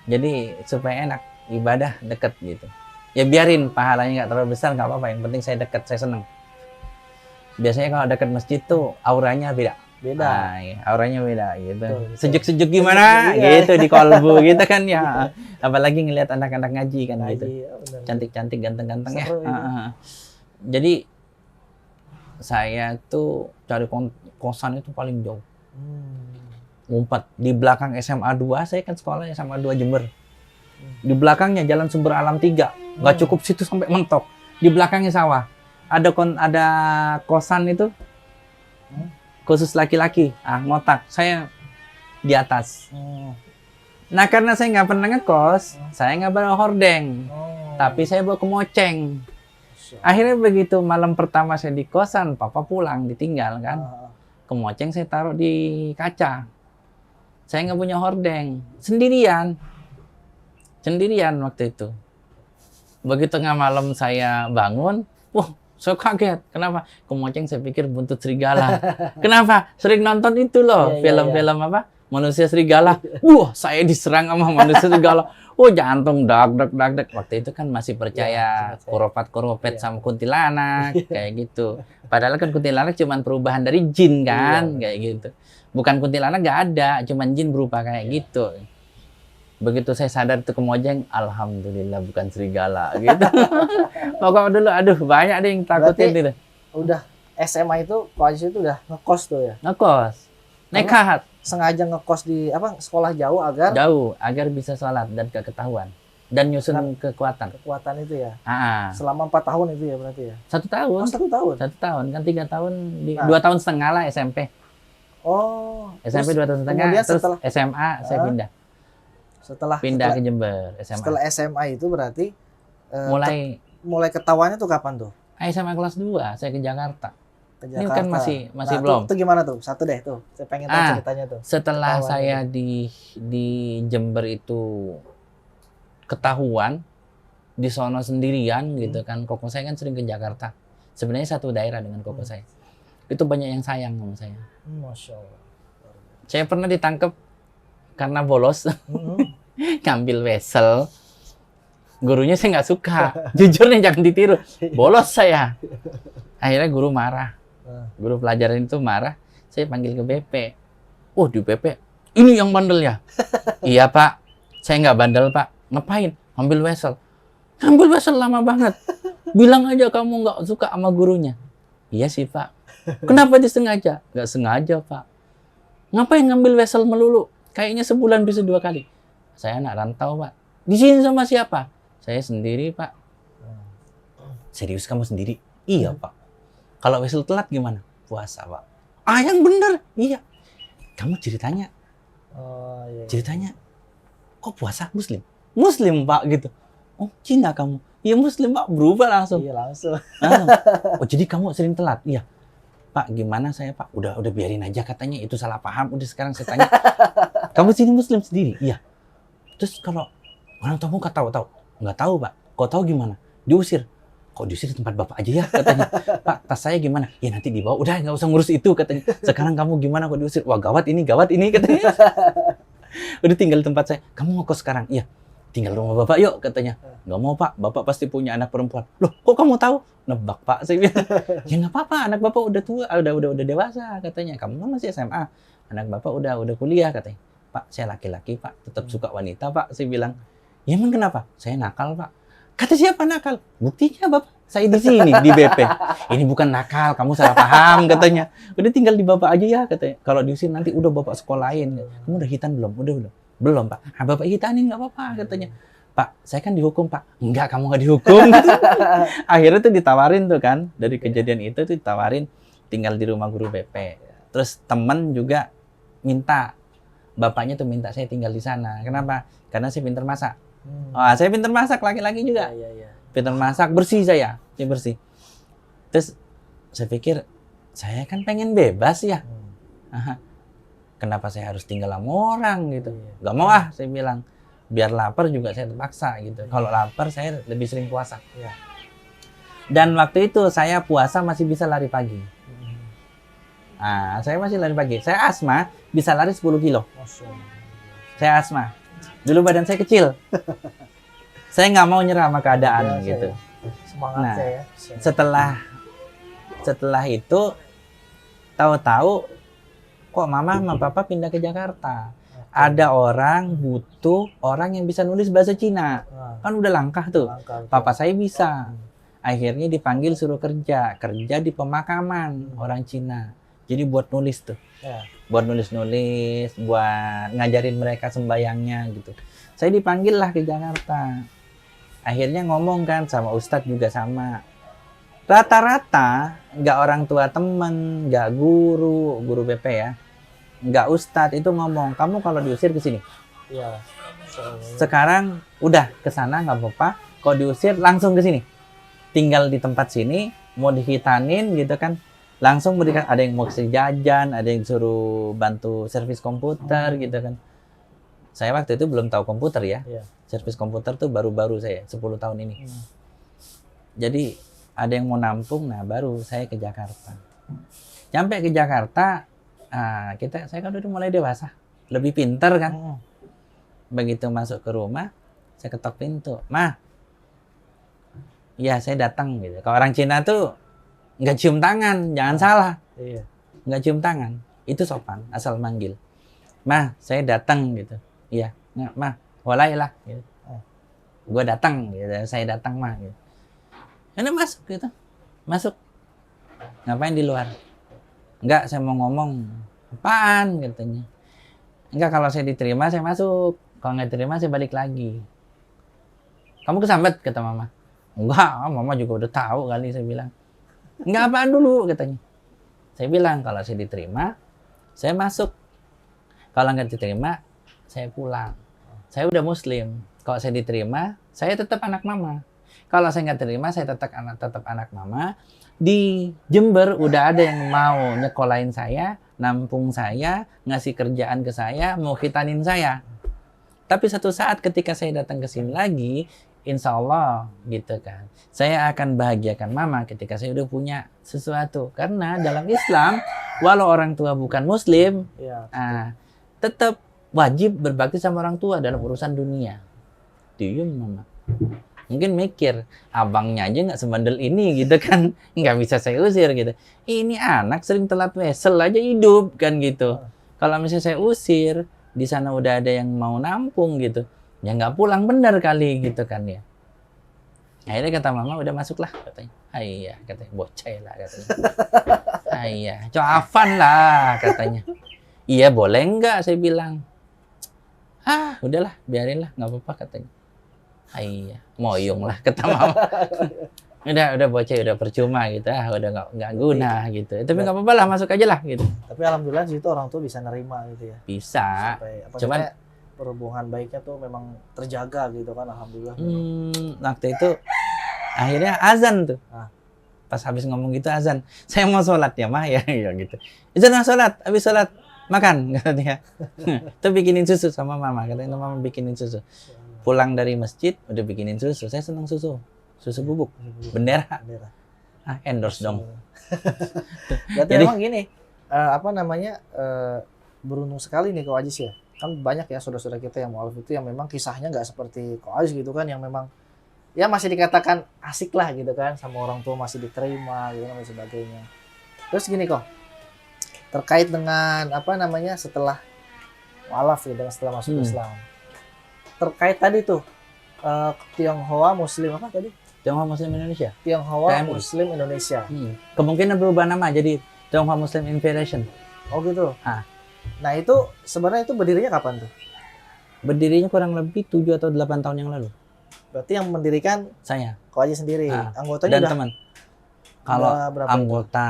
Jadi supaya enak ibadah deket gitu. Ya biarin pahalanya nggak terlalu besar nggak apa-apa. Yang penting saya deket, saya seneng. Biasanya kalau dekat masjid tuh auranya beda. Nah, ya, auranya beda gitu. Sejuk-sejuk gimana gitu di kolbu gitu kan ya. Apalagi ngelihat anak-anak ngaji kan gitu. Cantik-cantik, ganteng-ganteng ya. Jadi saya tuh cari kosan itu paling jauh. Ngumpet di belakang SMA 2, saya kan sekolah SMA 2 Jember. Di belakangnya Jalan Sumber Alam 3. Nggak cukup situ sampai mentok. Di belakangnya sawah. Ada kosan itu khusus laki-laki, ngotak. Saya di atas. Nah karena saya nggak pernah ngekos, saya nggak bawa hordeng, tapi saya bawa kemoceng. Akhirnya begitu malam pertama saya di kosan, papa pulang ditinggal kan, kemoceng saya taruh di kaca. Saya nggak punya hordeng, sendirian waktu itu. Begitu tengah malam saya bangun, wah. So kaget, kenapa? Kemoceng saya pikir buntut serigala. Kenapa? Sering nonton itu loh, film-film apa? Manusia serigala. Wah, saya diserang sama manusia serigala. Oh, jantung dag. Waktu itu kan masih percaya koropet sama kuntilanak, kayak gitu. Padahal kan kuntilanak cuma perubahan dari jin kan, kayak gitu. Bukan kuntilanak nggak ada, cuma jin berupa kayak gitu. Begitu saya sadar itu kemoceng, alhamdulillah bukan serigala gitu. Pokoknya dulu aduh banyak deh yang takutin gitu. Udah SMA itu Aziz itu udah ngekos tuh ya. Ngekos. Nekat. Sengaja ngekos di sekolah jauh agar bisa sholat dan gak ketahuan. Dan nyusun kekuatan itu ya. Selama 4 tahun itu ya berarti ya. 1 tahun. 1 tahun. 1 tahun kan 3 tahun 2 tahun setengah lah SMP. SMP 2 tahun setengah. Terus SMA saya pindah. Setelah ke Jember SMA. Setelah SMA itu berarti mulai ketahuannya tuh kapan tuh? SMA kelas 2 saya ke Jakarta. Ini kan masih belum. Itu gimana tuh? Satu deh tuh. Saya pengen tahu ceritanya tuh. Setelah saya di Jember itu ketahuan di sono sendirian gitu kan. Koko saya kan sering ke Jakarta. Sebenarnya satu daerah dengan koko saya. Itu banyak yang sayang sama saya. Masya Allah. Saya pernah ditangkap karena bolos. Ngambil wesel. Gurunya saya nggak suka. Jujur nih jangan ditiru. Bolos saya. Akhirnya guru marah. Guru pelajaran itu marah. Saya panggil ke BP. Oh di BP. Ini yang bandel ya? Iya pak. Saya nggak bandel pak. Ngapain? Ambil wesel. Ambil wesel lama banget. Bilang aja kamu nggak suka sama gurunya. Iya sih pak. Kenapa disengaja? Nggak sengaja pak. Ngapain ngambil wesel melulu? Kayaknya sebulan bisa 2 kali. Saya anak rantau pak. Di sini sama siapa? Saya sendiri pak. Serius kamu sendiri? Iya pak. Kalau wesel telat gimana? Puasa pak. Yang bener? Iya. Kamu ceritanya? Ceritanya? Kok puasa? Muslim? Muslim pak gitu. Oh Cina kamu? Iya Muslim pak. Berubah langsung. Iya langsung. Oh jadi kamu sering telat? Iya. Pak, gimana saya Pak? Udah biarin aja katanya itu salah paham. Udah sekarang saya tanya. Kamu sini Muslim sendiri? Iya. Terus kalau orang tamu nggak tahu? Nggak tahu Pak. Kau tahu gimana? Diusir. kok diusir di tempat bapak aja ya katanya. Pak, tas saya gimana? Ya nanti dibawa, udah nggak usah ngurus itu katanya. Sekarang kamu gimana kok diusir? Wah gawat ini katanya. Udah tinggal di tempat saya. Kamu mau kos sekarang? Iya. Tinggal rumah bapak yuk katanya. Nggak mau pak, bapak pasti punya anak perempuan. Loh kok kamu tahu? Nebak pak, saya bilang. Ya nggak apa-apa, anak bapak udah tua, udah dewasa katanya. Kamu kan masih SMA, anak bapak udah kuliah katanya. Pak, saya laki-laki pak, tetap suka wanita pak, saya bilang. Ya emang kenapa? Saya nakal pak. Kata siapa nakal? Buktinya bapak, saya di sini di BP. Ini bukan nakal, kamu salah paham katanya. Udah tinggal di bapak aja ya katanya. Kalau diusir nanti udah bapak sekolahin. Kamu udah hitan belum? Udah. Belum pak. Ah, bapak hitanin nggak apa-apa katanya. Pak, saya kan dihukum pak. Enggak, kamu nggak dihukum. Akhirnya tuh ditawarin tuh kan. Dari kejadian itu tuh ditawarin tinggal di rumah guru BP. Terus temen juga minta. Bapaknya tuh minta saya tinggal di sana. Kenapa? Karena saya pintar masak. Wah, saya pintar masak, laki-laki juga. Iya. Pintar masak, bersih saya. Saya bersih. Terus saya pikir, saya kan pengen bebas ya. Aha. Kenapa saya harus tinggal sama orang gitu? Gak mau saya bilang. Biar lapar juga saya terpaksa gitu. Kalau lapar saya lebih sering puasa. Iya. Dan waktu itu saya puasa masih bisa lari pagi. Saya masih lari pagi. Saya asma, bisa lari 10 kilo. Saya asma. Dulu badan saya kecil. Saya nggak mau nyerah sama keadaan gitu. Semangat Nah, saya. setelah itu tahu-tahu kok mama sama papa pindah ke Jakarta. Ada orang butuh orang yang bisa nulis bahasa Cina. Kan udah langkah tuh. Papa saya bisa. Akhirnya dipanggil suruh kerja di pemakaman orang Cina. Jadi buat nulis tuh. Buat nulis-nulis, buat ngajarin mereka sembayangnya gitu. Saya dipanggil lah ke Jakarta. Akhirnya ngomong kan sama Ustadz juga sama. Rata-rata nggak orang tua temen, nggak guru BP ya, nggak Ustadz itu ngomong, kamu kalau diusir ke sini. Iya. Sekarang udah ke sana nggak apa-apa. Kalau diusir langsung ke sini. Tinggal di tempat sini, mau dihitanin gitu kan. Langsung berikan, ada yang mau kasih jajan, ada yang suruh bantu servis komputer gitu kan. Saya waktu itu belum tahu komputer ya. Servis komputer tuh baru-baru saya, 10 tahun ini. Jadi ada yang mau nampung, nah baru saya ke Jakarta. Sampai ke Jakarta, saya kan udah mulai dewasa, lebih pintar kan. Begitu masuk ke rumah, saya ketok pintu. Ma, ya saya datang gitu. Kalau orang Cina tuh nggak cium tangan, jangan salah. Nggak cium tangan, itu sopan, asal manggil. Ma, saya datang gitu. Iya, ma, walai lah. Gitu. Gue datang, gitu. Saya datang mah. Gitu. Ini masuk gitu, masuk. Ngapain di luar? Enggak, saya mau ngomong. Apaan katanya? Enggak, kalau saya diterima saya masuk. Kalau nggak diterima saya balik lagi. Kamu kesambet kata mama. Enggak, mama juga udah tahu kali, saya bilang. Enggak, apaan dulu katanya. Saya bilang kalau saya diterima, saya masuk. Kalau nggak diterima, saya pulang. Saya udah muslim. Kalau saya diterima, saya tetap anak mama. Kalau saya nggak terima, saya tetap anak mama. Di Jember udah ada yang mau nyekolahin saya, nampung saya, ngasih kerjaan ke saya, mau khitanin saya. Tapi satu saat ketika saya datang ke sini lagi, insya Allah gitu kan, saya akan bahagiakan mama ketika saya udah punya sesuatu. Karena dalam Islam, walau orang tua bukan muslim, tetap wajib berbakti sama orang tua dalam urusan dunia. Diem mama. Mungkin mikir, abangnya aja nggak sebandel ini gitu kan, nggak bisa saya usir gitu. Ini anak sering telat wesel aja hidup kan gitu. Kalau misalnya saya usir, di sana udah ada yang mau nampung gitu, ya nggak pulang bener kali gitu kan ya. Akhirnya kata mama, udah masuklah katanya. Iya katanya, bocah lah katanya. Iya, coafan lah katanya. Iya boleh nggak, saya bilang. Udahlah, biarin lah, nggak apa-apa katanya. Iya, moyong lah kata mama. udah bocah, udah percuma gitu, udah nggak guna gitu. Tapi nggak apa-apa lah, masuk aja lah gitu. Tapi alhamdulillah situ orang tua bisa nerima gitu ya. Bisa. Cuman perhubungan baiknya tuh memang terjaga gitu kan, alhamdulillah. Waktu itu akhirnya azan tuh. Pas habis ngomong gitu azan, saya mau sholat ya mah ya gitu. Izin sholat, habis sholat makan katanya. Tuh bikinin susu sama mama, katanya mama bikinin susu. Pulang dari masjid udah bikinin susu, saya senang susu. Susu bubuk. Bendera. Bendera. Endorse dong. Berarti Jadi- memang gini, beruntung sekali nih Ko Ajis ya. Kan banyak ya saudara-saudara kita yang mualaf itu yang memang kisahnya nggak seperti Ko Ajis gitu kan, yang memang ya masih dikatakan asik lah gitu kan, sama orang tua masih diterima gitu dan sebagainya. Terus gini kok, terkait dengan setelah mualaf gitu, setelah masuk Islam, terkait tadi tuh Tionghoa Muslim apa tadi? Tionghoa Muslim Indonesia. Tionghoa TMI. Muslim Indonesia. Kemungkinan berubah nama jadi Tionghoa Muslim Federation. Oh gitu. Ah. Nah itu sebenarnya itu berdirinya kapan tuh? Berdirinya kurang lebih 7 atau 8 tahun yang lalu. Berarti yang mendirikan Saya Ko Ajis sendiri. Anggotanya dan udah teman. Kalau berapa anggota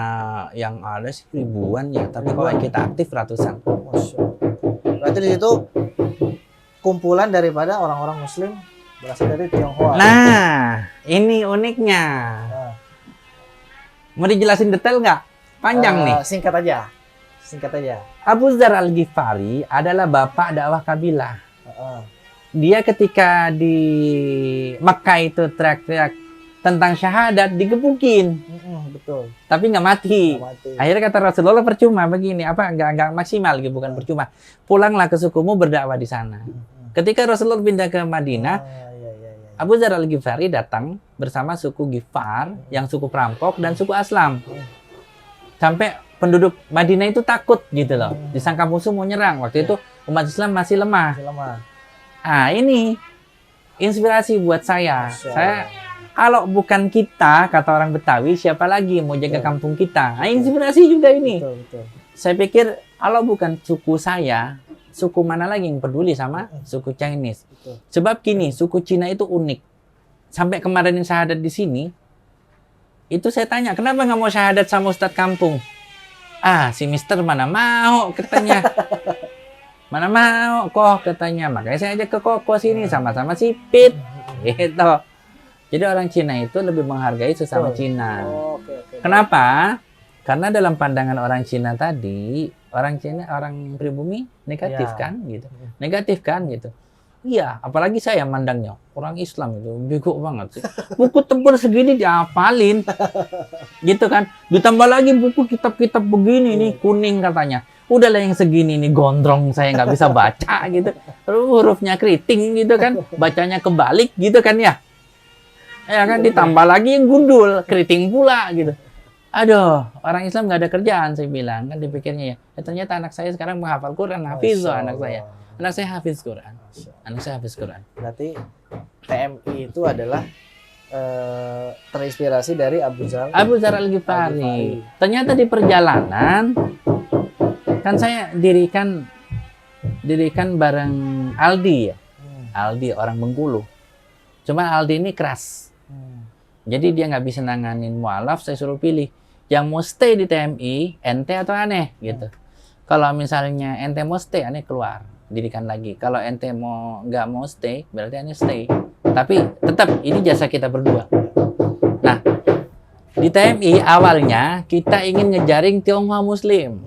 yang ada sih ribuan ya, tapi kalau kita aktif ratusan. Masya Allah. Berarti di situ kumpulan daripada orang-orang Muslim berasal dari Tionghoa. Nah, ini uniknya. Nah. Mau dijelasin detail nggak? Panjang nih. Singkat aja. Abu Dzar Al-Ghifari adalah bapak dakwah kabilah. Heeh. Dia ketika di Mekah itu teriak-teriak tentang syahadat, digebukin. Betul. Tapi nggak mati. Nggak mati. Akhirnya kata Rasulullah, percuma begini, nggak maksimal gitu, bukan percuma. Pulanglah ke sukumu berdakwah di sana. Ketika Rasulullah pindah ke Madinah, Iya. Abu Dzar Al-Ghifari datang bersama suku Ghifar, yang suku perampok, dan suku Aslam. Sampai penduduk Madinah itu takut gitu loh. Disangka musuh mau nyerang. Waktu itu umat Islam masih lemah. Ini inspirasi buat saya. Saya, kalau bukan kita, kata orang Betawi, siapa lagi mau jaga kampung kita? Inspirasi juga ini. Betul. Saya pikir, kalau bukan suku saya, suku mana lagi yang peduli sama suku Chinese? Betul. Sebab gini, suku Cina itu unik. Sampai kemarin yang syahadat di sini, itu saya tanya, kenapa nggak mau syahadat sama Ustadz kampung? Si Mister mana mau, katanya. Mana mau, kok, katanya. Makanya saya ajak ke Koko sini, sama-sama sipit. Gitu. Jadi orang Cina itu lebih menghargai sesama Cina. Oke. Kenapa? Karena dalam pandangan orang Cina tadi, orang Cina, orang pribumi negatif kan gitu. Negatif kan gitu. Iya, apalagi saya mandangnya orang Islam itu bego banget sih. Buku tebal segini dihafalin. Gitu kan. Ditambah lagi buku kitab-kitab begini nih, kuning katanya. Udahlah yang segini nih gondrong, saya nggak bisa baca gitu. Terus hurufnya keriting gitu kan. Bacanya kebalik gitu kan ya. Ya kan, ditambah lagi yang gundul, keriting pula gitu. Aduh, orang Islam nggak ada kerjaan, saya bilang. Kan dipikirnya ya, ternyata anak saya sekarang menghafal Quran, hafiz anak saya. Anak saya hafiz Quran. Berarti TMI itu adalah terinspirasi dari Abu Dzar Al-Ghifari. Ternyata di perjalanan, kan saya dirikan bareng Aldi ya. Aldi orang Bengkulu. Cuma Aldi ini keras. Jadi dia nggak bisa nanganin mualaf, saya suruh pilih. Yang mau stay di TMI, ente atau aneh gitu. Kalau misalnya ente mau stay, aneh keluar, dirikan lagi. Kalau ente nggak mau stay, berarti aneh stay. Tapi tetap ini jasa kita berdua. Nah, di TMI awalnya kita ingin ngejaring Tionghoa Muslim.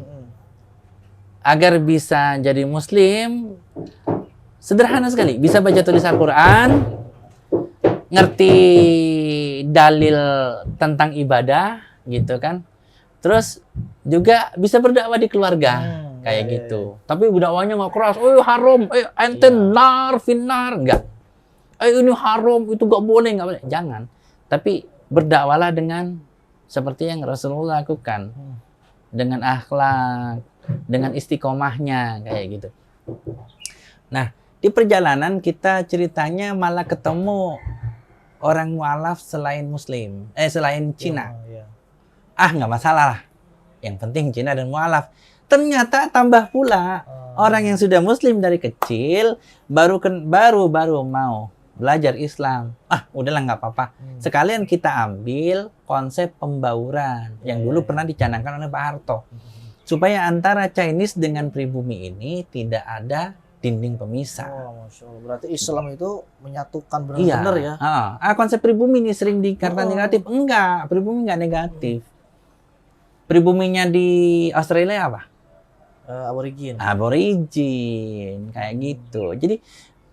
Agar bisa jadi Muslim, sederhana sekali. Bisa baca tulis Al-Quran, ngerti dalil tentang ibadah, gitu kan. Terus juga bisa berdakwah di keluarga, kayak gitu. Tapi berdakwahnya nggak keras. Haram, ente nar, finnar, enggak. Ini haram, itu nggak boleh. Jangan. Tapi berdakwalah dengan seperti yang Rasulullah lakukan. Dengan akhlak, dengan istiqomahnya, kayak gitu. Nah, di perjalanan kita ceritanya malah ketemu orang mualaf selain Muslim, selain Cina. Nggak masalah lah. Yang penting Cina dan mualaf. Ternyata tambah pula orang yang sudah Muslim dari kecil baru mau belajar Islam. Udahlah nggak apa-apa. Sekalian kita ambil konsep pembauran yang dulu pernah dicanangkan oleh Pak Harto. Supaya antara Chinese dengan pribumi ini tidak ada dinding pemisah. Masya Allah. Berarti Islam itu menyatukan benar-benar ya. Konsep pribumi ini sering dikatakan negatif. Enggak, pribumi enggak negatif. Pribuminya di Australia apa? Aborigin. Aborigin, kayak gitu. Jadi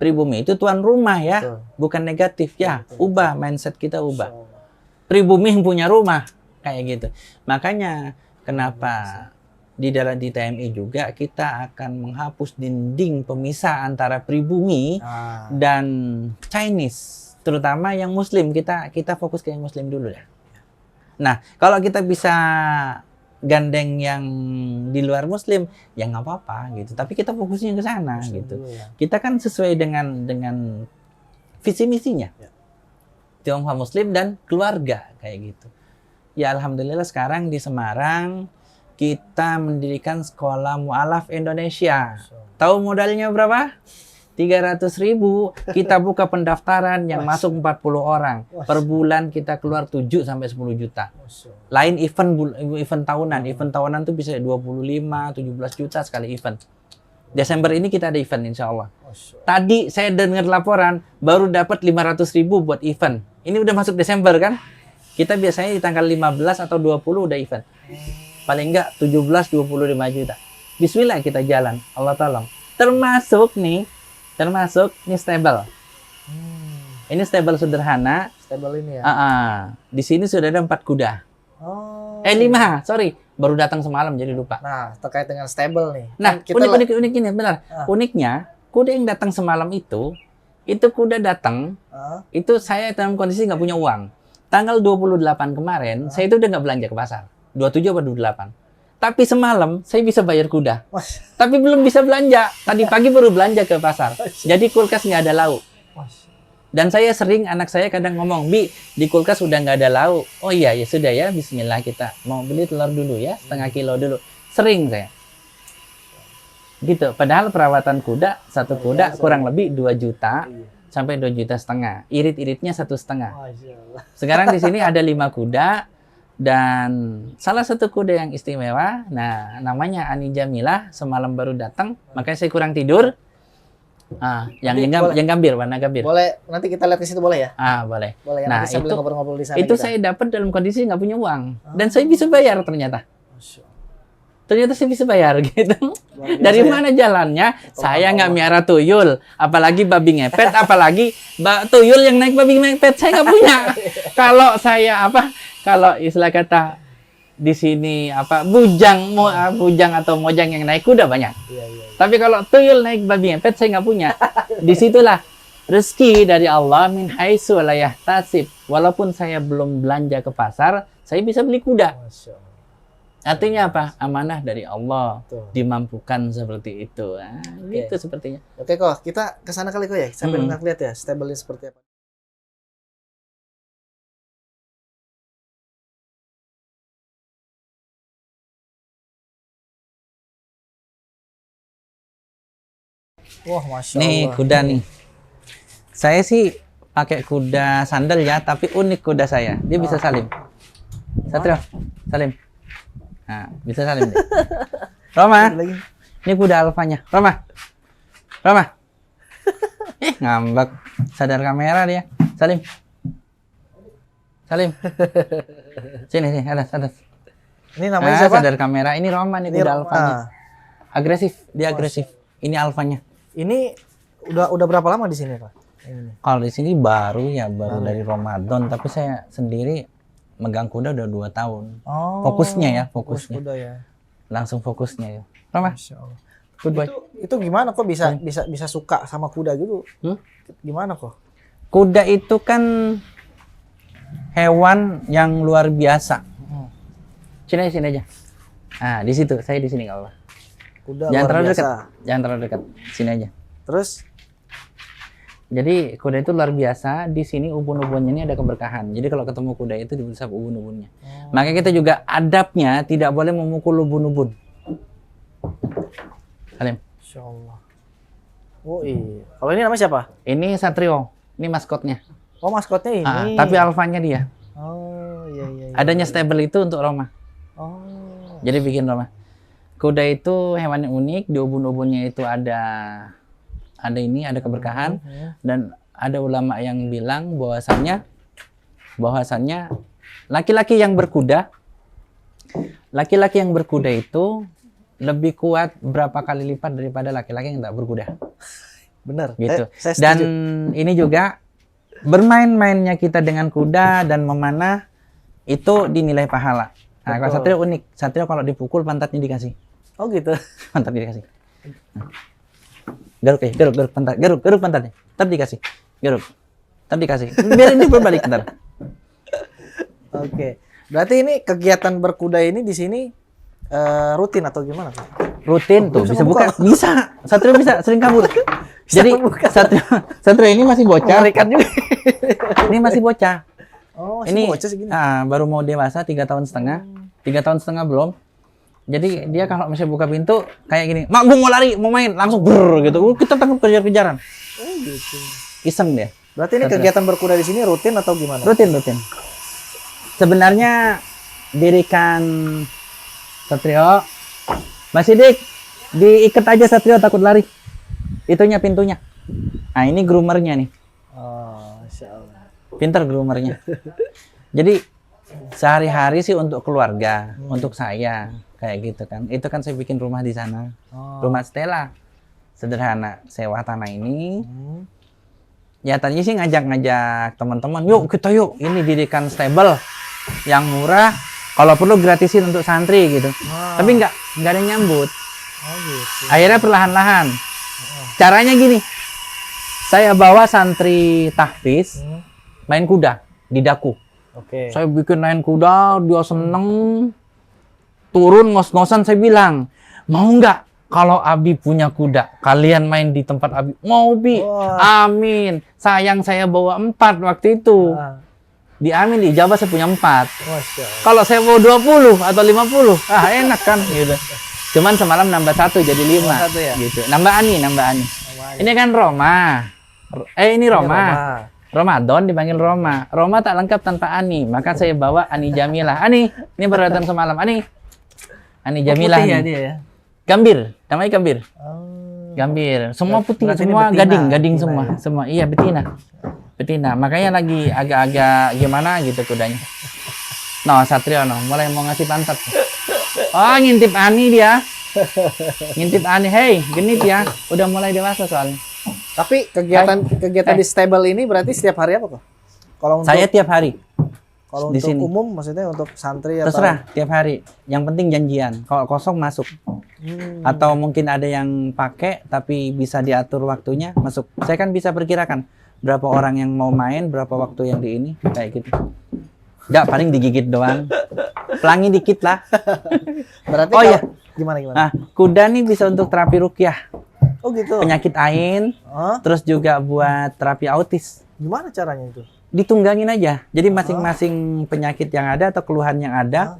Pribumi itu tuan rumah ya, Betul. bukan negatif ya. Betul. Ubah mindset kita, ubah. Masya Allah. Pribumi yang punya rumah kayak gitu. Makanya kenapa di TMI juga kita akan menghapus dinding pemisah antara pribumi Ah, dan Chinese, terutama yang Muslim. Kita fokus ke yang Muslim dulu ya. Nah, kalau kita bisa gandeng yang di luar Muslim, ya nggak apa-apa gitu. Tapi kita fokusnya ke sana Muslim gitu. dulu ya. Kita kan sesuai dengan visi misinya. Ya. Tionghoa Muslim dan keluarga kayak gitu. Ya alhamdulillah sekarang di Semarang kita mendirikan sekolah mualaf Indonesia. Masya Allah. Tahu modalnya berapa? 300.000. Kita buka pendaftaran yang masuk 40 orang. Per bulan kita keluar 7 sampai 10 juta. Masya Allah. Lain event tahunan. Event tahunan tuh bisa 25, 17 juta sekali event. Desember ini kita ada event insya Allah. Masya Allah. Tadi saya dengar laporan baru dapat 500.000 buat event. Ini udah masuk Desember kan? Kita biasanya di tanggal 15 atau 20 udah event. Paling enggak 17, 25 juta. Bismillah kita jalan. Allah tolong. Termasuk ini stable. Ini stable sederhana. Stable ini ya. Di sini sudah ada 4 kuda. Oh. 5, sorry. Baru datang semalam jadi lupa. Nah, terkait dengan stable nih. Nah, Kan kita unik ini benar. Uniknya, kuda yang datang semalam itu kuda datang, itu saya dalam kondisi nggak punya uang. Tanggal 28 kemarin, saya itu udah nggak belanja ke pasar. 27 atau 28. Tapi semalam, saya bisa bayar kuda. Mas, Tapi belum bisa belanja. Tadi pagi baru belanja ke pasar. Jadi kulkas nggak ada lauk. mas. Dan saya sering, anak saya kadang ngomong, Bi, di kulkas udah nggak ada lauk. Oh iya, ya sudah ya, bismillah kita. Mau beli telur dulu ya, setengah kilo dulu. Sering saya. Gitu. Padahal perawatan kuda, satu kuda kurang lebih 2 juta. Sampai 2,5 juta. Irit-iritnya 1,5. Masya Allah. Sekarang di sini ada 5 kuda dan salah satu kuda yang istimewa, nah namanya Ani Jamilah, semalam baru datang, makanya saya kurang tidur. Yang gambir, warna gambir. Boleh, nanti kita lihat ke situ boleh ya? Boleh. Boleh ya, Nah, nanti sambil ngobrol-ngobrol di sana. Itu kita. saya dapat dalam kondisi nggak punya uang dan saya bisa bayar ternyata. Masya Allah. Ternyata saya bisa bayar gitu. Luar biasa Dari ya. mana jalannya? Saya nggak miara tuyul, apalagi babi ngepet, apalagi tuyul yang naik babi ngepet saya nggak punya. Kalau saya kalau istilah kata di sini bujang atau mojang yang naik kuda banyak. Iya. Tapi kalau tuyul naik babi ngepet saya nggak punya. Disitulah rezeki dari Allah min haitsu la yahtasib. Walaupun saya belum belanja ke pasar, saya bisa beli kuda. Masya Allah. Artinya apa? Amanah dari Allah. Betul. Dimampukan seperti itu. Gitu sepertinya. Oke kok, kita ke sana kali kok ya, sambil ngeliat ya, stable-nya seperti apa. Wah, Masya Allah. Nih kuda nih. Saya sih pakai kuda sandal ya, tapi unik kuda saya. Dia bisa salim. Satrio, salim. Nah, bisa salim deh. Roma, Lagi. ini kuda alfanya. Roma. Ngambek. Sadar kamera dia. Salim. Sini, atas. Ini namanya siapa? Sadar kamera. Ini Roma nih kuda alfanya. Agresif, dia agresif. Ini alfanya. Ini udah berapa lama di sini, Pak? Ini. Kalau di sini baru dari Ramadan, tapi saya sendiri megang kuda udah 2 tahun. Oh. Fokusnya ya, Fokus kuda ya. Langsung fokusnya ya. Roma, Masya Allah. good boy. Itu gimana kok bisa suka sama kuda gitu? Gimana kok? Kuda itu kan hewan yang luar biasa. Sini aja. Nah, di situ, saya di sini nggak apa-apa. Kuda Jangan luar terlalu biasa. dekat. Jangan terlalu dekat. Sini aja. Terus Jadi kuda itu luar biasa. Di sini ubun-ubunnya ini ada keberkahan. Jadi kalau ketemu kuda itu diusap ubun-ubunnya. Makanya kita juga adabnya tidak boleh memukul ubun-ubun. Salim. Masya Allah. Oh iya. Kalau ini namanya siapa? Ini Satrio. Ini maskotnya. Oh, maskotnya ini. Tapi alfanya dia. Oh iya. Adanya stable itu untuk Roma. Oh. Jadi bikin Roma. Kuda itu hewan yang unik. Di ubun-ubunnya itu ada keberkahan. Dan ada ulama yang bilang bahwasannya laki-laki yang berkuda itu lebih kuat berapa kali lipat daripada laki-laki yang tidak berkuda. Benar. Gitu. Saya Dan setuju. ini juga bermain-mainnya kita dengan kuda dan memanah itu dinilai pahala. Nah, kalau Betul. Satrio unik. Satrio kalau dipukul pantatnya dikasih. Oh gitu. Pantatnya dikasih. Nah. Garuk pantatnya. Ntar dikasih. Garuk. Ntar dikasih. Biarin dia berbalik ntar. Oke. Berarti ini kegiatan berkuda ini di sini rutin atau gimana, Pak? Rutin tuh, bisa buka. Bisa. Satrio bisa, sering kabur. Jadi membuka. Satrio ini masih bocah. Mengerikan juga. Ini masih bocah. Oh, Ini bocah segini. baru mau dewasa 3 tahun setengah. 3 tahun setengah belum. Jadi dia kalau misalnya buka pintu kayak gini, "Mak, gua mau lari, mau main." Langsung brrr gitu. Kita tangkap kejar-kejaran. Oh gitu. Iseng dia. Berarti ini Satrio. kegiatan berkuda di sini rutin atau gimana? Rutin. Sebenarnya dirikan Satrio, Mas Sidik, diikat aja Satrio takut lari. Itunya pintunya. Nah, ini groomernya nih. Oh, Masya Allah. Pinter groomernya. Jadi sehari-hari sih untuk keluarga, untuk saya kayak gitu kan. Itu kan saya bikin rumah di sana. Oh. Rumah Stella. Sederhana, sewa tanah ini. Hmm. Ya tadinya sih ngajak-ngajak teman-teman, yuk kita yuk ini dirikan stable yang murah, kalau perlu gratisin untuk santri gitu. Ah. Tapi nggak ada yang nyambut. Oh gitu. Akhirnya perlahan-lahan. Caranya gini, saya bawa santri tahfiz Hmm. main kuda di Daku. Oke. Saya bikin main kuda, dia seneng. Turun ngos-ngosan saya bilang, mau nggak kalau Abi punya kuda, kalian main di tempat Abi? Mau, Bi. Wah. Amin. Sayang saya bawa 4 waktu itu. Ah, Di Amin, di Jawa saya punya 4. Masya Allah. Kalau saya bawa 20 atau 50, enak kan gitu. Cuman semalam nambah 1 jadi 5. Nambah 1 ya? Gitu. Nambah Ani. Namanya. Ini kan Roma. Ini Roma. Roma. Ramadan dipanggil Roma. Roma tak lengkap tanpa Ani. Maka saya bawa Ani Jamilah. Ani, ini baru datang semalam. Ani Jamilah. Putih ya nih. dia ya? Gambir, namanya Gambir. Oh. Gambir. Semua putih, Berarti ini semua betina. gading Betina semua. ya? Semua iya betina. Makanya lagi agak-agak gimana gitu kudanya. No, Satrio mulai mau ngasih pantat. Oh, ngintip Ani dia. Ngintip Ani, hey, genit ya. Udah mulai dewasa soalnya. Tapi kegiatan di stable ini berarti setiap hari apa kok? Kalau untuk Saya tiap hari. kalau di untuk sini. umum maksudnya untuk santri atau Terserah, tiap hari. Yang penting janjian. Kalau kosong masuk. Atau mungkin ada yang pakai tapi bisa diatur waktunya masuk. Saya kan bisa perkirakan berapa orang yang mau main, berapa waktu yang di ini kayak gitu. Enggak, paling digigit doang. Pelangi dikit lah. berarti Oh kalau- iya. gimana? Nah, kuda nih bisa untuk terapi ruqyah, Oh gitu. penyakit ain, Oh, terus juga buat terapi autis. gimana caranya itu? Ditunggangin aja. Jadi masing-masing penyakit yang ada atau keluhan yang ada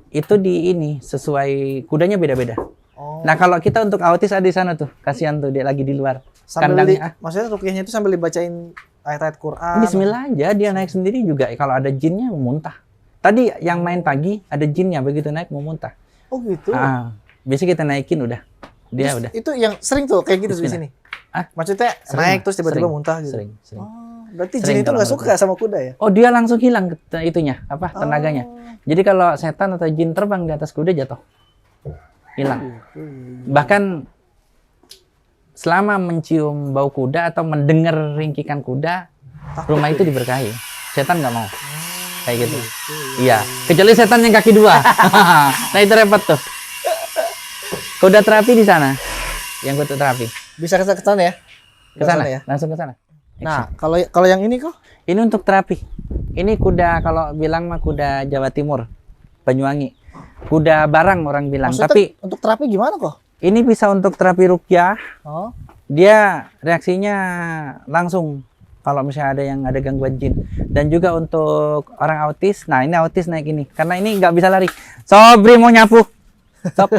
itu di ini sesuai kudanya beda-beda. Oh. Nah, kalau kita untuk autis ada di sana tuh. Kasihan tuh dia lagi di luar. Sambil Kandangnya maksudnya ruqyahnya itu sambil dibacain ayat-ayat Quran. Bismillah aja, dia naik sendiri juga. Kalau ada jinnya mau muntah. Tadi yang main pagi ada jinnya, begitu naik mau muntah. Oh gitu. Biasanya kita naikin udah. Dia Terus udah. Itu yang sering tuh kayak gitu di Bismillah. sini. Ah, Maksudnya sering, naik terus tiba-tiba sering, muntah gitu. Sering. Oh, berarti Sering jin itu kalau nggak menurut suka sama kuda ya? Oh, dia langsung hilang itunya, tenaganya. Jadi kalau setan atau jin terbang di atas kuda jatuh. Hilang. Bahkan selama mencium bau kuda atau mendengar ringkikan kuda, rumah itu diberkahi. Setan nggak mau. Kayak gitu. Iya. Kecuali setan yang kaki 2. Nah, itu repot tuh. Kuda terapi di sana. Yang kuda terapi. Bisa ke sana ya? Ke sana ya. langsung ke sana. Nah, kalau yang ini kok? Ini untuk terapi. Ini kuda kalau bilang mah kuda Jawa Timur, Banyuwangi. Kuda barang orang bilang. Maksudnya Tapi untuk terapi gimana kok? ini bisa untuk terapi ruqyah. Oh. Dia reaksinya langsung kalau misalnya ada yang ada gangguan jin. Dan juga untuk orang autis. Nah, ini autis naik ini. Karena ini nggak bisa lari. Sobri mau nyapu. Stop.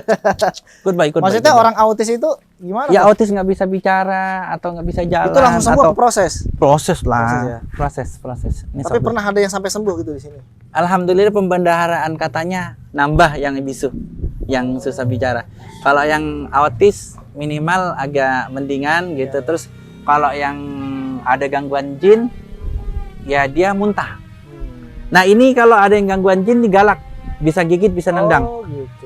Goodbye. Maksudnya orang autis itu gimana? Ya kok? autis nggak bisa bicara atau nggak bisa jalan. Itu langsung semua atau ke proses. proses Proses lah. ya? Proses. Ini Tapi Sobri. pernah ada yang sampai sembuh gitu di sini. Alhamdulillah pembendaharaan katanya nambah yang bisu, yang susah bicara. Kalau yang autis minimal agak mendingan gitu. Terus kalau yang ada gangguan jin, ya dia muntah. Nah ini kalau ada yang gangguan jin digalak, bisa gigit, bisa nendang. Oh gitu.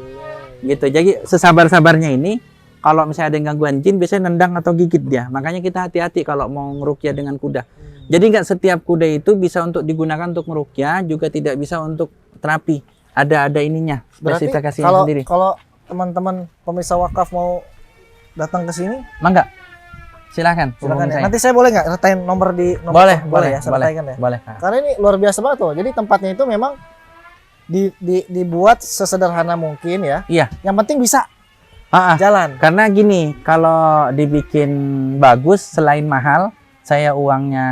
Gitu. Jadi sesabar-sabarnya ini, kalau misalnya ada yang gangguan jin, biasanya nendang atau gigit dia. Makanya kita hati-hati kalau mau ngerukyah dengan kuda. Jadi nggak setiap kuda itu bisa untuk digunakan untuk merukyah, juga tidak bisa untuk terapi. Ada ininya, Berarti spesifikasinya kalau sendiri. kalau teman-teman pemirsa wakaf mau datang ke sini, Mangga, silakan. silakan hubungi ya. saya. Nanti saya boleh nggak retain nomor di nomor Boleh, boleh ya, saya boleh, retaikan ya. boleh. Karena ini luar biasa banget tuh. Jadi tempatnya itu memang dibuat sesederhana mungkin ya. Iya. Yang penting bisa Ah, jalan. karena gini, kalau dibikin bagus selain mahal, saya uangnya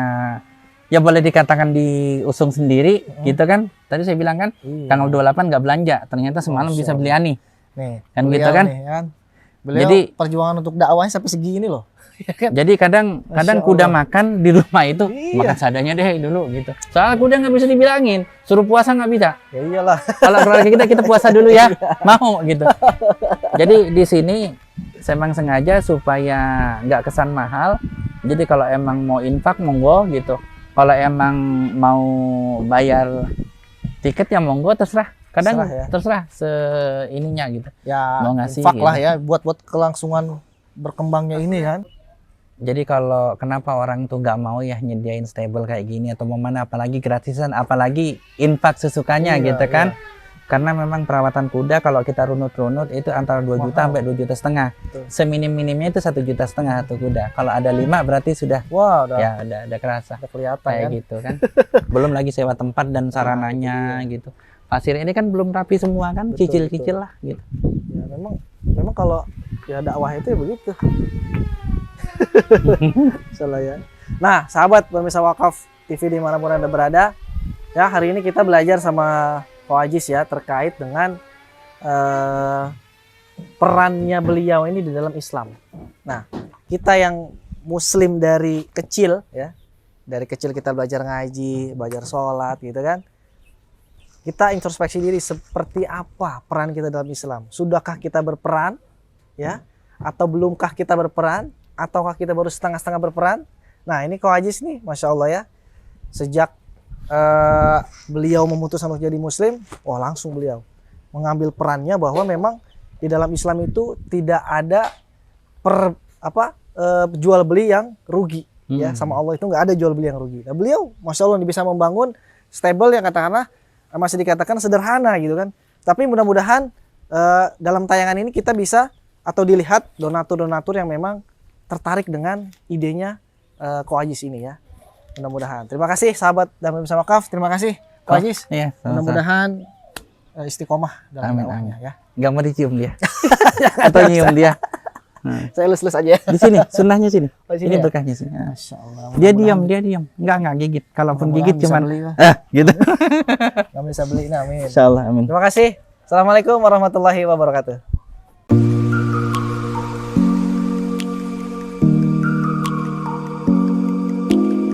ya boleh dikatakan diusung sendiri, gitu kan? Tadi saya bilang kan, Iya. tanggal 28 nggak belanja, ternyata semalam Masya bisa Allah. beli ani. Nih, Kan beliau gitu kan? nih, kan. Beliau Jadi- perjuangan untuk dakwahnya sampai segini loh. Ya kan? Jadi kadang Masya kuda Allah. makan di rumah itu Iya. makan seadanya deh dulu gitu. Soalnya kuda nggak bisa dibilangin, suruh puasa nggak bisa. Ya iyalah. Kalau keluarga kita puasa dulu ya, mau gitu. Jadi di sini saya memang sengaja supaya nggak kesan mahal. Jadi kalau emang mau infak monggo gitu. Kalau emang mau bayar tiket ya monggo, terserah. Kadang Terserah ya. terserah seininya gitu. Ya, Mau ngasih infak lah gitu. ya buat kelangsungan berkembangnya ini kan. Jadi kalau kenapa orang tuh nggak mau ya nyediain stable kayak gini atau mau mana, apalagi gratisan, apalagi infak sesukanya Iya, gitu kan. Karena memang perawatan kuda kalau kita runut-runut itu antara 2 juta Mahal. sampai 2,5 juta. Betul. Seminim-minimnya itu 1,5 juta satu kuda. Kalau ada 5 berarti sudah Wah, udah, ya ada kerasa udah kelihatan kayak kan. gitu kan. Belum lagi sewa tempat dan sarananya gitu. Pasir ini kan belum rapi semua kan, Betul, cicil-cicil lah gitu. Ya, memang kalau ya dakwah itu ya begitu. Salah ya. Nah, sahabat pemirsa Wakaf TV dimanapun Anda berada, ya hari ini kita belajar sama Ko Ajis ya terkait dengan perannya beliau ini di dalam Islam. Nah, kita yang Muslim dari kecil ya, dari kecil kita belajar ngaji, belajar sholat gitu kan. Kita introspeksi diri seperti apa peran kita dalam Islam. Sudahkah kita berperan ya? Atau belumkah kita berperan? Ataukah kita baru setengah-setengah berperan? Nah ini Ko Ajis nih, Masya Allah ya. Sejak beliau memutuskan untuk jadi Muslim, langsung beliau mengambil perannya bahwa memang di dalam Islam itu tidak ada jual beli yang rugi. Ya, sama Allah itu nggak ada jual beli yang rugi. Nah beliau, Masya Allah, bisa membangun stable yang katakanlah masih dikatakan sederhana gitu kan. Tapi mudah-mudahan dalam tayangan ini kita bisa atau dilihat donatur-donatur yang memang tertarik dengan idenya Ko Ajis ini ya. Mudah-mudahan. Terima kasih sahabat dan pemirsa Wakaf. Terima kasih Ko Ajis. Iya, Mudah-mudahan istiqomah dalam Amin, dakwahnya amin. ya. Nggak mau dicium dia. Atau nyium dia. Saya lus-lus aja. Di sini, sunnahnya sini. Oh, sini Ini ya? berkahnya sini. Masya Allah. Dia diam. Nggak gigit. Kalaupun Mudah-mudahan gigit bisa cuman beli, Pak. gitu. Nggak bisa beli, nah, amin. Insyaallah, amin. Terima kasih. Assalamualaikum warahmatullahi wabarakatuh.